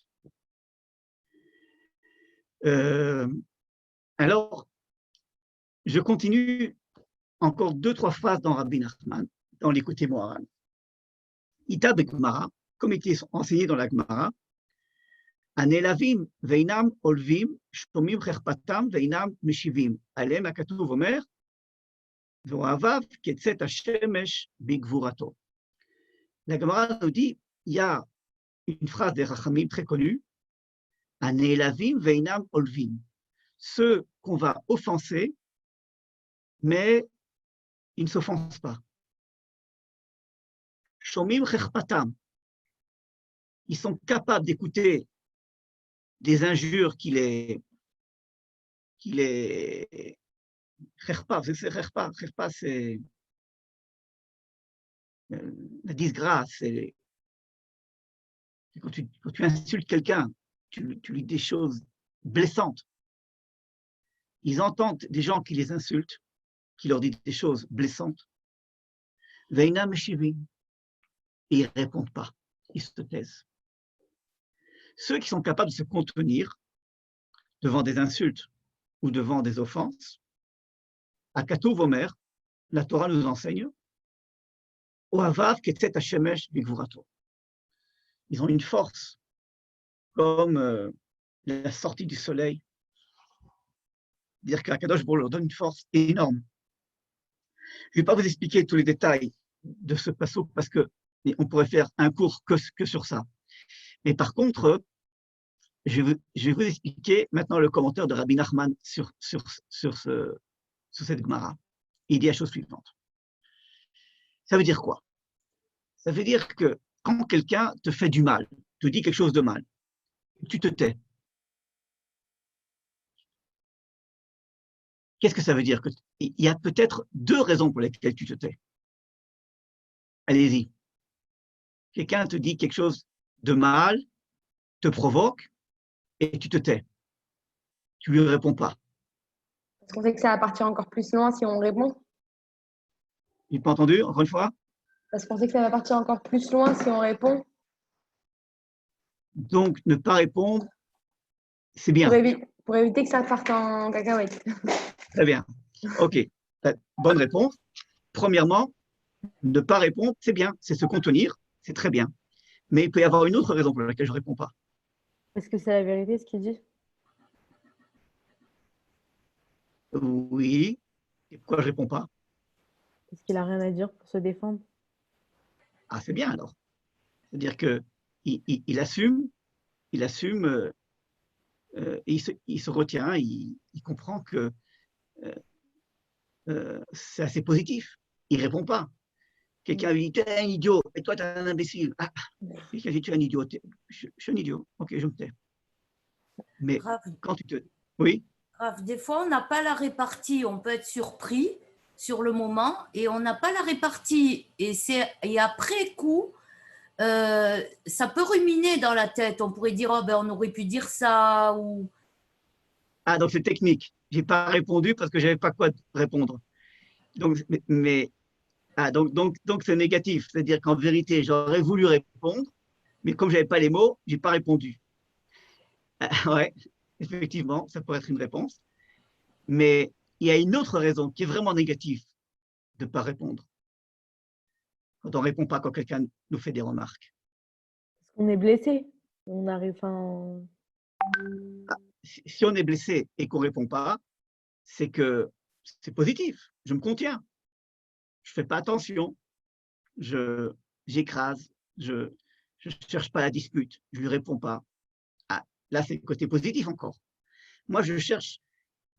Alors, je continue encore 2-3 phrases dans Rabbi Nachman, dans l'écouté Moharan. Ita Gemara, comme il est enseigné dans la Gemara, Anelavim veinam olvim, shomim cherpatam veinam meshivim. Alem hakatuv omer, ve'ohavav ketzet hashemesh bigvurato. La Gemara nous dit, il y a une phrase des Rachamim très connue, Anelavim veinam olvim. Ceux qu'on va offenser, mais ils ne s'offensent pas. Shomim cherpatam. Ils sont capables d'écouter des injures qui les cherpa, c'est la disgrâce, c'est quand tu insultes quelqu'un, tu lui dis des choses blessantes. Ils entendent des gens qui les insultent, qui leur disent des choses blessantes. Veina meshivim, et ils ne répondent pas, ils se taisent. Ceux qui sont capables de se contenir devant des insultes ou devant des offenses, à Katuv Omer, la Torah nous enseigne, Ohavav ketzet hashemesh bigvurato. Ils ont une force comme la sortie du soleil. Dire qu'Akadosh Baruch Hu leur donne une force énorme. Je ne vais pas vous expliquer tous les détails de ce passage parce qu'on pourrait faire un cours que sur ça. Mais par contre, je vais vous expliquer maintenant le commentaire de Rabbi Nachman sur cette Gemara. Il dit la chose suivante. Ça veut dire quoi? Ça veut dire que quand quelqu'un te fait du mal, te dit quelque chose de mal, tu te tais. Qu'est-ce que ça veut dire? Il y a peut-être 2 raisons pour lesquelles tu te tais. Allez-y. Quelqu'un te dit quelque chose de mal, te provoque, et tu te tais. Tu lui réponds pas. Parce qu'on sait que ça va partir encore plus loin si on répond. Tu n'as pas entendu, encore une fois? Parce qu'on sait que ça va partir encore plus loin si on répond. Donc, ne pas répondre, c'est bien. Pour éviter que ça parte en cacahuète. Très bien. OK. Bonne réponse. Premièrement, ne pas répondre, c'est bien. C'est se contenir, c'est très bien. Mais il peut y avoir une autre raison pour laquelle je ne réponds pas. Est-ce que c'est la vérité ce qu'il dit? Oui. Et pourquoi je ne réponds pas? Parce qu'il n'a rien à dire pour se défendre. Ah, c'est bien alors. C'est-à-dire qu'il assume, et il se retient, il comprend que c'est assez positif. Il ne répond pas. Quelqu'un lui dit, tu es un idiot, et toi, tu es un imbécile. Ah, quelqu'un dit, tu es un idiot. Je suis un idiot. OK, je me tais. Mais Grave. quand tu te... Oui? Grave. Des fois, on n'a pas la répartie. On peut être surpris sur le moment et on n'a pas la répartie. Et après coup, ça peut ruminer dans la tête. On pourrait dire, oh, ben, on aurait pu dire ça. Ou... Ah, donc c'est technique. Je n'ai pas répondu parce que je n'avais pas quoi répondre. Donc, donc c'est négatif. C'est-à-dire qu'en vérité, j'aurais voulu répondre, mais comme je n'avais pas les mots, je n'ai pas répondu. Ouais, effectivement, ça pourrait être une réponse. Mais il y a une autre raison qui est vraiment négative de ne pas répondre. Quand on ne répond pas, quand quelqu'un nous fait des remarques. Parce qu'on est blessé. On arrive Si on est blessé et qu'on ne répond pas, c'est que c'est positif. Je me contiens. Je ne fais pas attention. J'écrase. Je ne cherche pas la dispute. Je ne lui réponds pas. Ah, là, c'est le côté positif encore. Moi, je cherche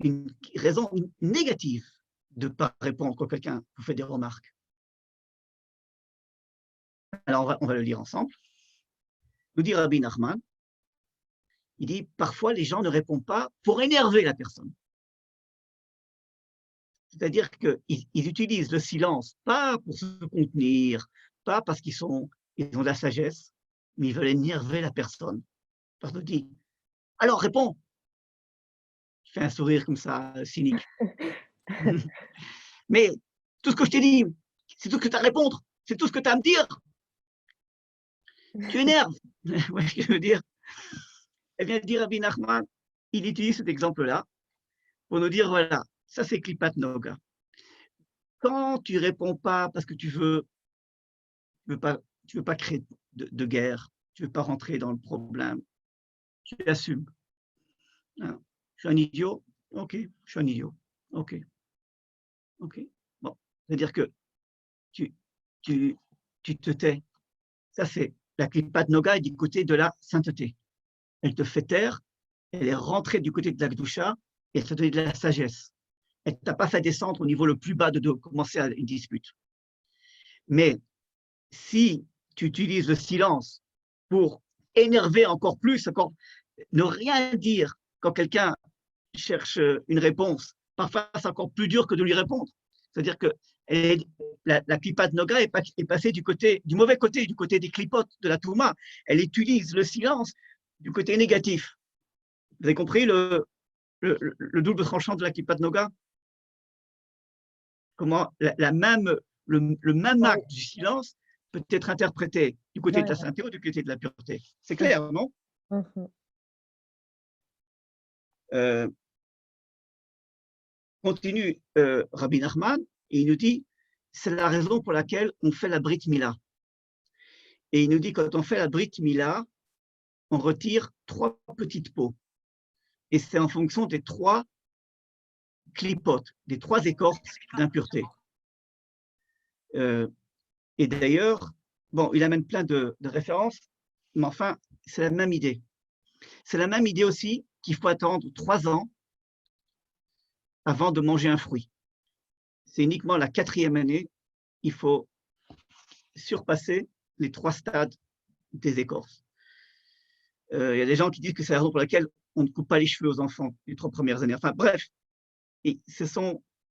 une raison négative de ne pas répondre quand quelqu'un vous fait des remarques. Alors, on va le lire ensemble. Nous dit Rabbi Nachman, Il dit, parfois, les gens ne répondent pas pour énerver la personne. C'est-à-dire qu'ils utilisent le silence, pas pour se contenir, pas parce ils ont de la sagesse, mais ils veulent énerver la personne. Parce qu'ils disent, alors réponds. Je fais un sourire comme ça, cynique. Mais tout ce que je t'ai dit, c'est tout ce que tu as à répondre, c'est tout ce que tu as à me dire. Tu énerves. Ouais, je veux dire. Eh bien, dit Rabbi Nachman, il utilise cet exemple-là pour nous dire, voilà, ça c'est Klipat Noga. Quand tu réponds pas parce que tu veux pas créer de guerre, tu veux pas rentrer dans le problème, tu assumes. Hein. Je suis un idiot, ok, je suis un idiot, ok, ok. Bon, c'est-à-dire que tu, tu, tu te tais. Ça c'est la Klipat Noga est du côté de la sainteté. Elle te fait taire, elle est rentrée du côté de la Gdusha et elle te donne de la sagesse. Elle ne t'a pas fait descendre au niveau le plus bas de commencer une dispute. Mais si tu utilises le silence pour énerver encore plus, encore, ne rien dire quand quelqu'un cherche une réponse, parfois c'est encore plus dur que de lui répondre. C'est-à-dire que la clipat noga est passée du mauvais côté, du côté des clipotes de la touma. Elle utilise le silence du côté négatif. Vous avez compris le double tranchant de la clipat noga? Comment le même acte du silence peut être interprété du côté de la sainteté ou du côté de la pureté. C'est clair, non? Continue Rabbi Nachman et il nous dit, c'est la raison pour laquelle on fait la Brit Mila. Et il nous dit, quand on fait la Brit Mila, on retire 3 petites peaux. Et c'est en fonction des 3 clipotes, des 3 écorces d'impureté. Et d'ailleurs, bon, il amène plein de références, mais enfin, c'est la même idée. C'est la même idée aussi qu'il faut attendre 3 ans avant de manger un fruit. C'est uniquement la 4e année, il faut surpasser les 3 stades des écorces. Il y a des gens qui disent que c'est la raison pour laquelle on ne coupe pas les cheveux aux enfants les 3 premières années. Enfin bref, et je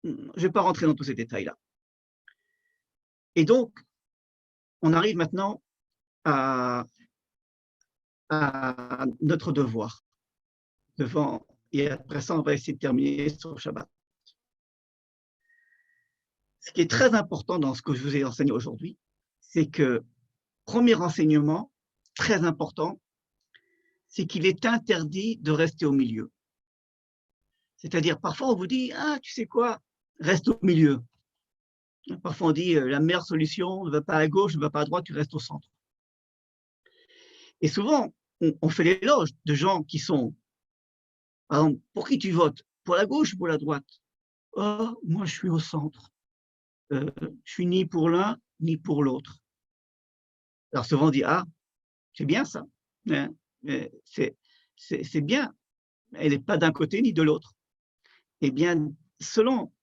ne vais pas rentrer dans tous ces détails-là. Et donc, on arrive maintenant à notre devoir. Et après ça, on va essayer de terminer sur Shabbat. Ce qui est très important dans ce que je vous ai enseigné aujourd'hui, c'est que, premier enseignement, très important, c'est qu'il est interdit de rester au milieu. C'est-à-dire, parfois, on vous dit, ah, tu sais quoi, reste au milieu. Parfois, on dit, la meilleure solution, ne va pas à gauche, ne va pas à droite, tu restes au centre. Et souvent, on fait l'éloge de gens qui sont, par exemple, pour qui tu votes? Pour la gauche ou pour la droite? Oh, moi, je suis au centre. Je suis ni pour l'un, ni pour l'autre. Alors, souvent, on dit, ah, c'est bien ça. Hein, c'est bien. Elle n'est pas d'un côté ni de l'autre. Eh bien, selon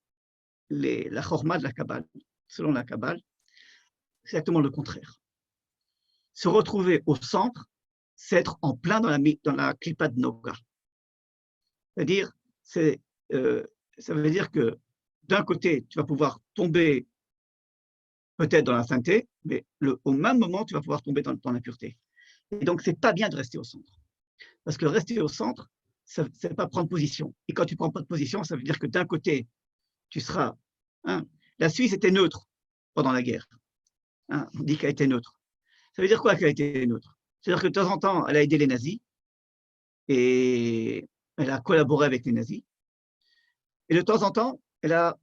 la chorma de la Kabbale, selon la Kabbale, c'est exactement le contraire. Se retrouver au centre, c'est être en plein dans la klipa de Noga. C'est-à-dire, ça veut dire que d'un côté, tu vas pouvoir tomber peut-être dans la sainteté, mais au même moment, tu vas pouvoir tomber dans l'impureté. Et donc, c'est pas bien de rester au centre. Parce que rester au centre, ça n'est pas prendre position. Et quand tu prends pas de position, ça veut dire que d'un côté, tu seras... Hein, la Suisse était neutre pendant la guerre. Hein, on dit qu'elle était neutre. Ça veut dire quoi qu'elle a été neutre? C'est-à-dire que de temps en temps, elle a aidé les nazis et elle a collaboré avec les nazis. Et de temps en temps, elle a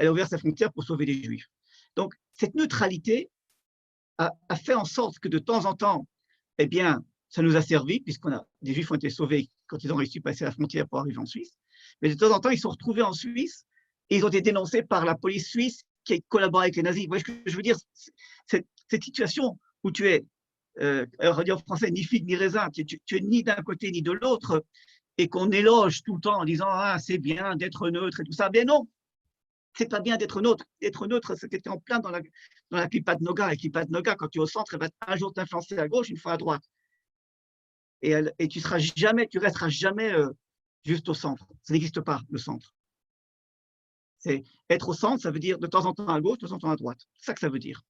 ouvert sa frontière pour sauver les Juifs. Donc, cette neutralité a fait en sorte que de temps en temps, eh bien, ça nous a servi, des Juifs ont été sauvés quand ils ont réussi à passer la frontière pour arriver en Suisse. Mais de temps en temps, ils se sont retrouvés en Suisse et ils ont été dénoncés par la police suisse qui a collaboré avec les nazis. Vous voyez ce que je veux dire? Cette situation où tu es, on dit en français, ni figue ni raisin, tu es ni d'un côté ni de l'autre, et qu'on éloge tout le temps en disant « Ah, c'est bien d'être neutre et tout ça ». Mais non, c'est pas bien d'être neutre. D'être neutre, c'est que tu es en plein dans la clipa de Noga. La clipa de Noga, quand tu es au centre, elle va un jour t'influencer à gauche, une fois à droite. et tu resteras jamais juste au centre. Ça n'existe pas, le centre. C'est être au centre, ça veut dire de temps en temps à gauche, de temps en temps à droite. C'est ça que ça veut dire.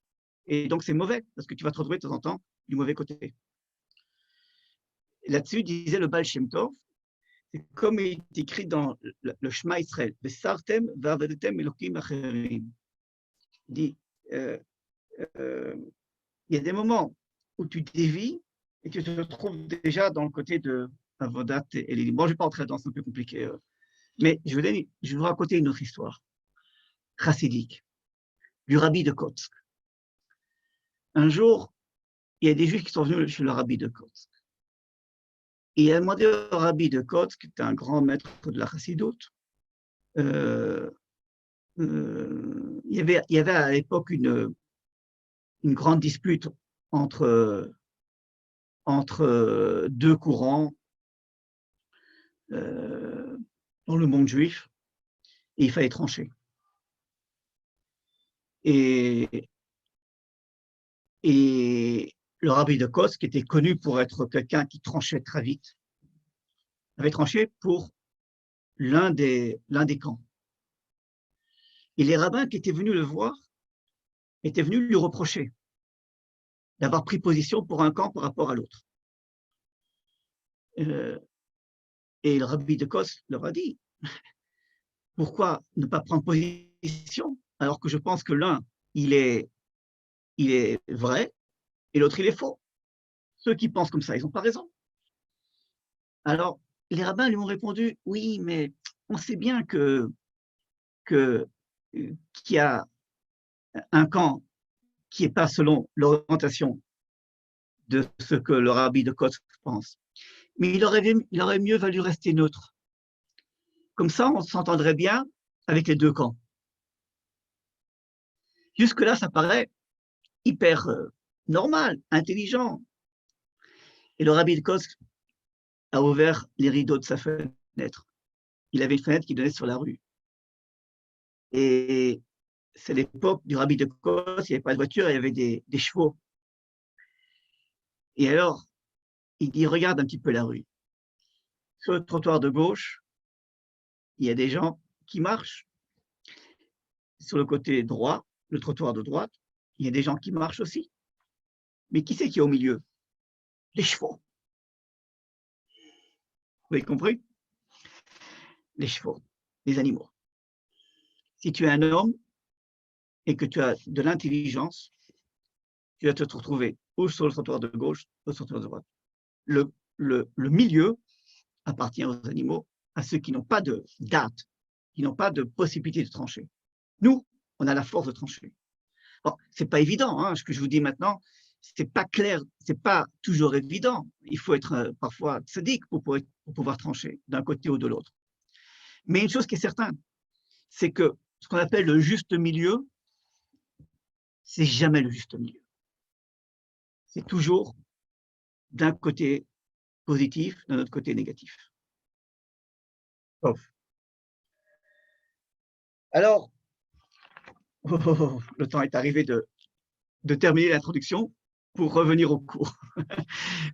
Et donc, c'est mauvais, parce que tu vas te retrouver de temps en temps du mauvais côté. Là-dessus, disait le Baal Shem Tov, c'est comme il est écrit dans le Shema Israël, « Vesartem v'avadetem elokim acherim ». Il dit, il y a des moments où tu dévies et tu te retrouves déjà dans le côté de Avodat et Elim. Bon, je ne vais pas entrer dedans, c'est un peu compliqué. Mais je vais vous raconter une autre histoire chassidique du rabbi de Kotsk. Un jour, il y a des juifs qui sont venus chez le rabbi de Kotsk. Et il a demandé au rabbi de Kotsk, qui était un grand maître de la chassidoute, il y avait à l'époque une grande dispute entre deux courants dans le monde juif, et il fallait trancher. Et le rabbi de Kotsk, qui était connu pour être quelqu'un qui tranchait très vite, avait tranché pour l'un des camps. Et les rabbins qui étaient venus le voir étaient venus lui reprocher d'avoir pris position pour un camp par rapport à l'autre. Et le rabbi de Kotsk leur a dit, pourquoi ne pas prendre position alors que je pense que l'un, il est vrai et l'autre, il est faux. Ceux qui pensent comme ça, ils n'ont pas raison. Alors, les rabbins lui ont répondu, oui, mais on sait bien qu'il y a un camp qui n'est pas selon l'orientation de ce que le rabbi de Kotsk pense. Mais il aurait mieux valu rester neutre. Comme ça, on s'entendrait bien avec les deux camps. Jusque-là, ça paraît hyper normal, intelligent. Et le rabbi de Kotsk a ouvert les rideaux de sa fenêtre. Il avait une fenêtre qui donnait sur la rue. Et c'est l'époque du rabbi de Kotsk, il n'y avait pas de voiture, il y avait des chevaux. Et alors, il dit, regarde un petit peu la rue. Sur le trottoir de gauche, il y a des gens qui marchent. Sur le côté droit, le trottoir de droite, il y a des gens qui marchent aussi. Mais qui c'est qui est au milieu? Les chevaux. Vous avez compris? Les chevaux, les animaux. Si tu es un homme et que tu as de l'intelligence, tu vas te retrouver ou sur le trottoir de gauche ou sur le trottoir de droite. Le milieu appartient aux animaux, à ceux qui n'ont pas de date, qui n'ont pas de possibilité de trancher. Nous, on a la force de trancher. Bon, c'est pas évident, hein, ce que je vous dis maintenant, c'est pas clair, c'est pas toujours évident. Il faut être parfois sadique pour pouvoir trancher d'un côté ou de l'autre. Mais une chose qui est certaine, c'est que ce qu'on appelle le juste milieu, c'est jamais le juste milieu. C'est toujours d'un côté positif, d'un autre côté négatif. Sauf. Alors, le temps est arrivé de terminer l'introduction pour revenir au cours.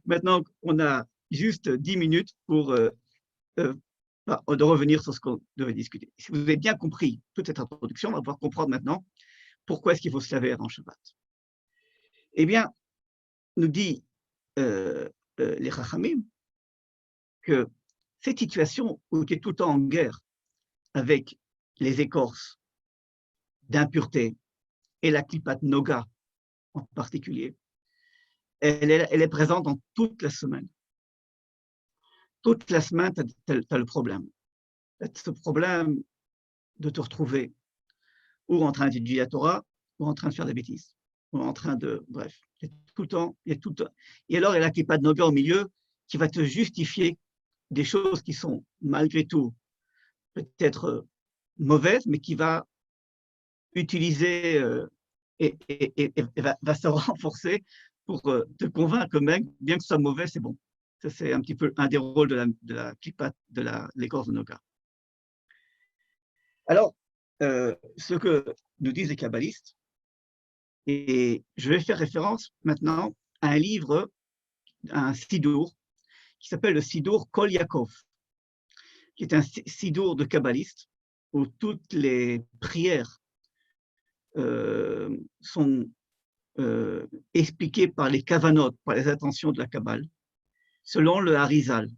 Maintenant, on a juste 10 minutes pour de revenir sur ce qu'on devait discuter. Si vous avez bien compris toute cette introduction, on va pouvoir comprendre maintenant pourquoi est-ce qu'il faut se laver avant Shabbat. Eh bien, nous dit les Chachamim que cette situation où tu es tout le temps en guerre avec les écorces d'impureté et la klipat noga en particulier, elle est présente dans toute la semaine. Toute la semaine, tu as le problème. Ce problème de te retrouver ou en train d'étudier la Torah, ou en train de faire des bêtises, ou en train de… Bref, il y a tout le temps. Et alors, il y a la klipat noga au milieu qui va te justifier des choses qui sont malgré tout peut-être mauvaises, mais qui va utiliser et va se renforcer pour te convaincre même, bien que ce soit mauvais, c'est bon. Ça, c'est un petit peu un des rôles de la klipat, de l'écorce de noga. Alors, ce que nous disent les kabbalistes, et je vais faire référence maintenant à un livre, un sidour, qui s'appelle le Sidour Kol Yaakov, qui est un Sidour de kabbaliste où toutes les prières sont expliquées par les kavanot, par les intentions de la Kabbale, selon le Harizal.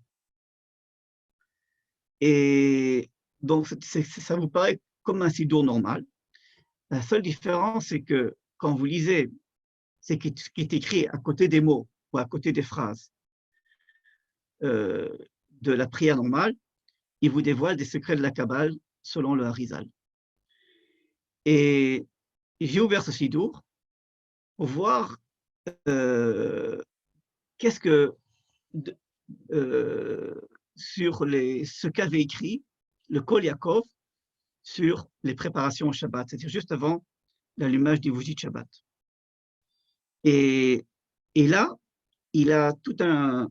Et donc, ça vous paraît comme un Sidour normal. La seule différence, c'est que quand vous lisez ce qui est écrit à côté des mots ou à côté des phrases de la prière normale, il vous dévoile des secrets de la Kabbale selon le Harizal. Et j'ai ouvert ce Sidour pour voir qu'est-ce que sur ce qu'avait écrit le Kol Yaakov sur les préparations au Shabbat, c'est-à-dire juste avant l'allumage des bougies de Shabbat. Et là, il a tout un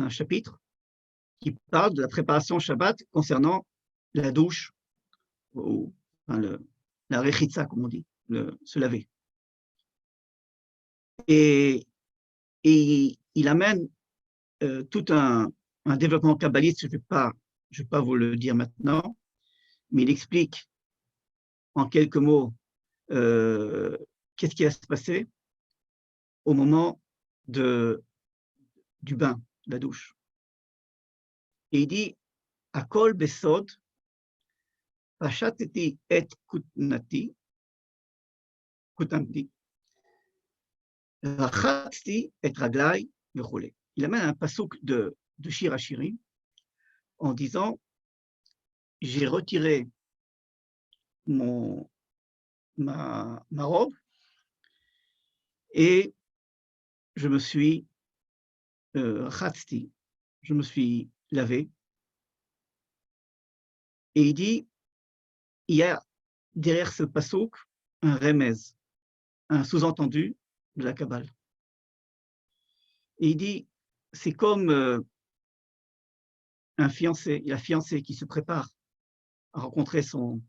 chapitre qui parle de la préparation au Shabbat concernant la douche, ou enfin, la rechitza, comme on dit, se laver. Et il amène tout un développement kabbaliste, je ne vais pas vous le dire maintenant, mais il explique en quelques mots qu'est-ce qui va se passer au moment du bain, de la douche. Et il dit, Akol besod, pashateti et kutanti, rachatzti et raglai vechole. Il amène un passouk de Shir HaShirim en disant, j'ai retiré ma robe et je me suis ratzti, je me suis lavé. Et il dit, il y a derrière ce passouk un remez, un sous-entendu de la Kabbale. Et il dit, c'est comme la fiancée qui se prépare à rencontrer son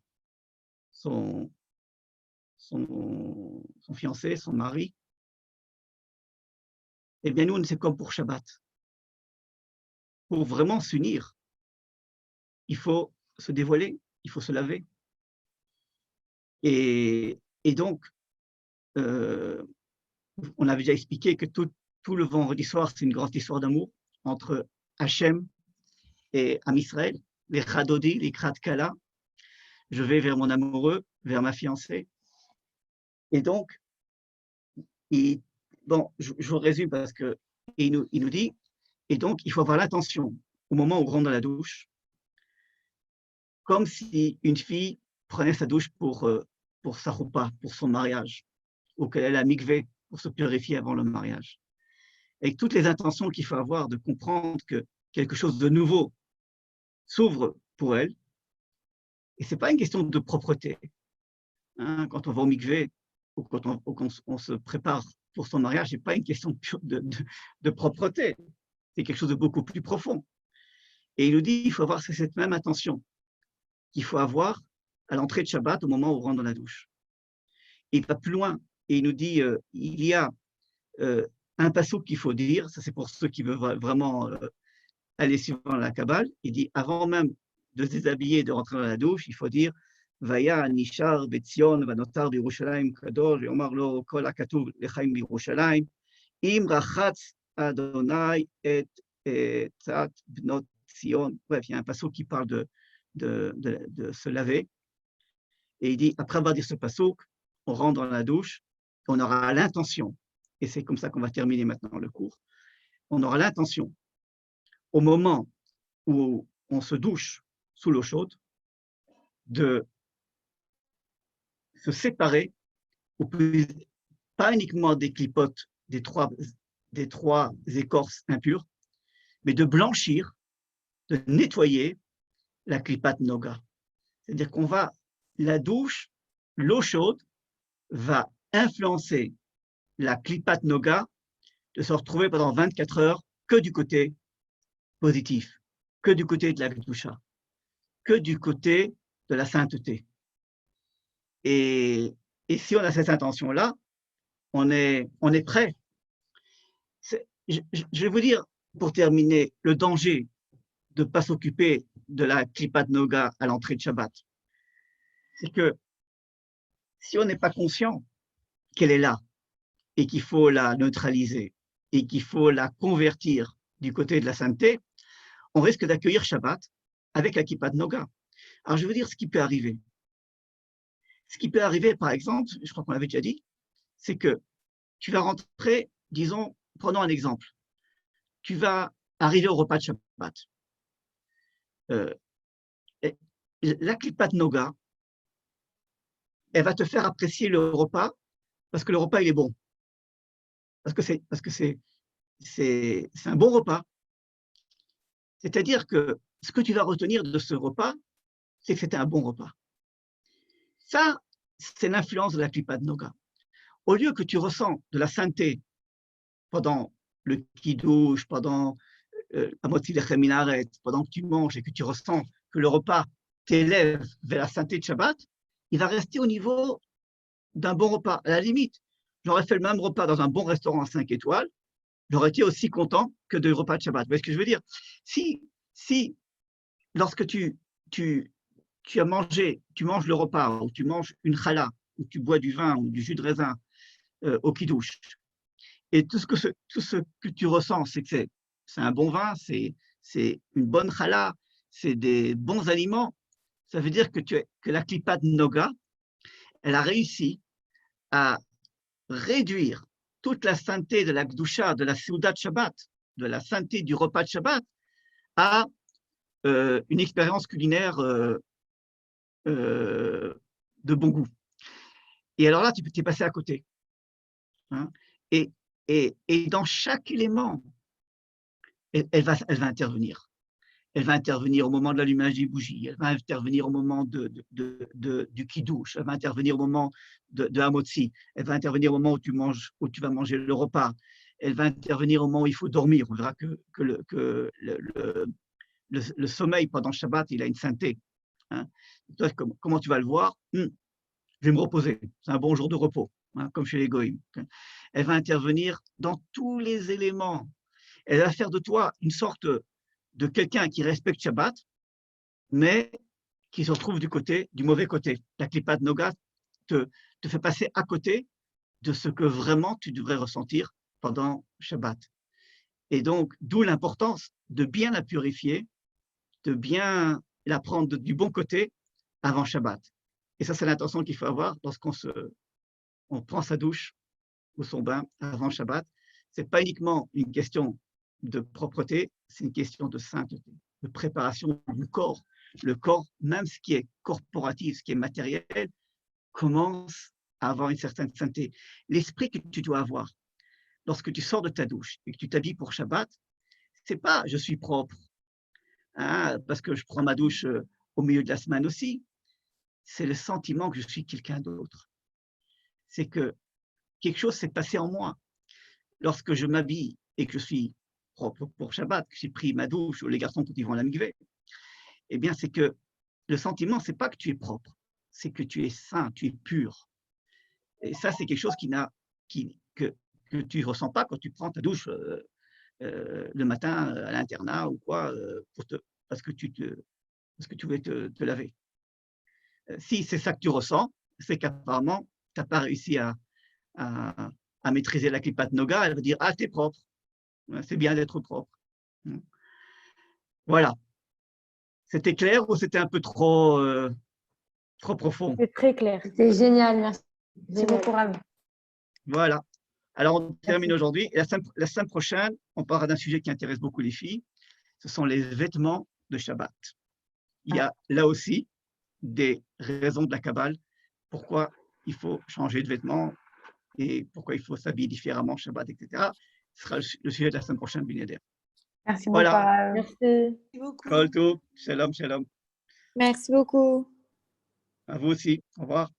fiancé, son mari. Eh bien, nous, c'est comme pour Shabbat. Pour vraiment s'unir, il faut se dévoiler, il faut se laver. Et donc, on avait déjà expliqué que tout le vendredi soir, c'est une grande histoire d'amour entre Hachem et Am Israël, les Chadodi, les Krat Kala. Je vais vers mon amoureux, vers ma fiancée. Et donc, je vous résume parce que il nous dit, et donc il faut avoir l'attention au moment où on rentre dans la douche, comme si une fille prenait sa douche pour sa choupa, pour son mariage, ou qu'elle allait à mikvé pour se purifier avant le mariage. Avec toutes les intentions qu'il faut avoir de comprendre que quelque chose de nouveau s'ouvre pour elle. Et ce n'est pas une question de propreté. Hein, quand on va au mikvé ou quand on se prépare pour son mariage, ce n'est pas une question de propreté. C'est quelque chose de beaucoup plus profond. Et il nous dit qu'il faut avoir cette même attention qu'il faut avoir à l'entrée de Shabbat au moment où on rentre dans la douche. Et il va plus loin et il nous dit il y a un passouk qu'il faut dire, ça c'est pour ceux qui veulent vraiment aller suivant la Kabbale. Il dit avant même de se déshabiller et de rentrer dans la douche, il faut dire Vaya nishar betzion vanotar b'Yerushalayim kadosh ve'omar lo kol hakatuv lechaim b'Yerushalayim im rachatz Adonai et tzat bnot Sion. Bref, il y a un passouk qui parle de se laver. Et il dit, après avoir dit ce passouk, on rentre dans la douche, on aura l'intention, et c'est comme ça qu'on va terminer maintenant le cours, on aura l'intention, au moment où on se douche sous l'eau chaude, de se séparer, ou plus, pas uniquement des clipotes des trois écorces impures, mais de blanchir, de nettoyer la klipat noga. C'est-à-dire qu'on va, la douche, l'eau chaude, va influencer la klipat noga de se retrouver pendant 24 heures que du côté positif, que du côté de la kedusha, que du côté de la sainteté. Et si on a cette intention-là, on est prêt. Je vais vous dire pour terminer, le danger de ne pas s'occuper de la Klipat Noga à l'entrée de Shabbat, c'est que si on n'est pas conscient qu'elle est là et qu'il faut la neutraliser et qu'il faut la convertir du côté de la sainteté, on risque d'accueillir Shabbat avec la Klipat Noga. Alors, je veux dire ce qui peut arriver. Ce qui peut arriver, par exemple, je crois qu'on l'avait déjà dit, c'est que tu vas rentrer, disons, prenons un exemple. Tu vas arriver au repas de Shabbat. La Klipat Noga, elle va te faire apprécier le repas parce que le repas, il est bon. Parce que c'est un bon repas. C'est-à-dire que ce que tu vas retenir de ce repas, c'est que c'était un bon repas. Ça, c'est l'influence de la Klipat Noga. Au lieu que tu ressens de la sainteté pendant le kiddush, pendant Amotzi Lechem Minaret, pendant que tu manges et que tu ressens que le repas t'élève vers la sainteté de Shabbat, il va rester au niveau d'un bon repas. À la limite, j'aurais fait le même repas dans un bon restaurant 5 étoiles, j'aurais été aussi content que de repas de Shabbat. Vous voyez ce que je veux dire? Si lorsque tu as mangé, tu manges le repas, ou tu manges une challah, ou tu bois du vin ou du jus de raisin au kiddush, et tout ce que tu ressens, c'est que c'est un bon vin, c'est une bonne challah, c'est des bons aliments, ça veut dire que la Klipat Noga, elle a réussi à réduire toute la sainteté de la Gdusha, de la Seudat de Shabbat, de la sainteté du repas de Shabbat, à une expérience culinaire de bon goût. Et alors là, tu es passé à côté. Hein, et dans chaque élément, elle va intervenir. Elle va intervenir au moment de l'allumage des bougies, elle va intervenir au moment du kiddush, elle va intervenir au moment de Hamotzi, elle va intervenir au moment où tu vas manger le repas, elle va intervenir au moment où il faut dormir. On verra que le sommeil pendant Shabbat, il a une sainteté. Hein. Toi, comment tu vas le voir? Je vais me reposer, c'est un bon jour de repos, hein, comme chez les goïms. Elle va intervenir dans tous les éléments. Elle va faire de toi une sorte de quelqu'un qui respecte Shabbat, mais qui se retrouve du mauvais côté. La Klipat Noga te fait passer à côté de ce que vraiment tu devrais ressentir pendant Shabbat. Et donc, d'où l'importance de bien la purifier, de bien la prendre du bon côté avant Shabbat. Et ça, c'est l'intention qu'il faut avoir lorsqu'on prend sa douche ou son bain avant Shabbat. Ce n'est pas uniquement une question de propreté, c'est une question de sainteté, de préparation du corps. Le corps, même ce qui est corporatif, ce qui est matériel, commence à avoir une certaine sainteté. L'esprit que tu dois avoir lorsque tu sors de ta douche et que tu t'habilles pour Shabbat, c'est pas je suis propre, hein, parce que je prends ma douche au milieu de la semaine aussi. C'est le sentiment que je suis quelqu'un d'autre. C'est que quelque chose s'est passé en moi. Lorsque je m'habille et que je suis propre pour Shabbat, que j'ai pris ma douche, ou les garçons quand ils vont à la mikveh, eh bien, c'est que le sentiment, c'est pas que tu es propre, c'est que tu es saint, tu es pur. Et ça, c'est quelque chose que tu ne ressens pas quand tu prends ta douche le matin à l'internat ou quoi, parce que tu veux te laver. Si c'est ça que tu ressens, c'est qu'apparemment, tu n'as pas réussi à maîtriser la Klipat Noga. Elle va dire, ah, t'es propre. C'est bien d'être propre. Voilà. C'était clair ou c'était un peu trop profond? C'est très clair. C'est génial, merci. Merci Génial. beaucoup, Rav. Voilà. Alors, on termine aujourd'hui. Et la semaine prochaine, on parlera d'un sujet qui intéresse beaucoup les filles. Ce sont les vêtements de Shabbat. Il y a là aussi des raisons de la Kabbale. Pourquoi il faut changer de vêtements et pourquoi il faut s'habiller différemment Shabbat, etc. Ce sera le sujet de la semaine prochaine, Bineder. Merci Voilà. beaucoup, Rav. Merci. Merci beaucoup. Kol tov. Shalom, shalom. Merci beaucoup. À vous aussi. Au revoir.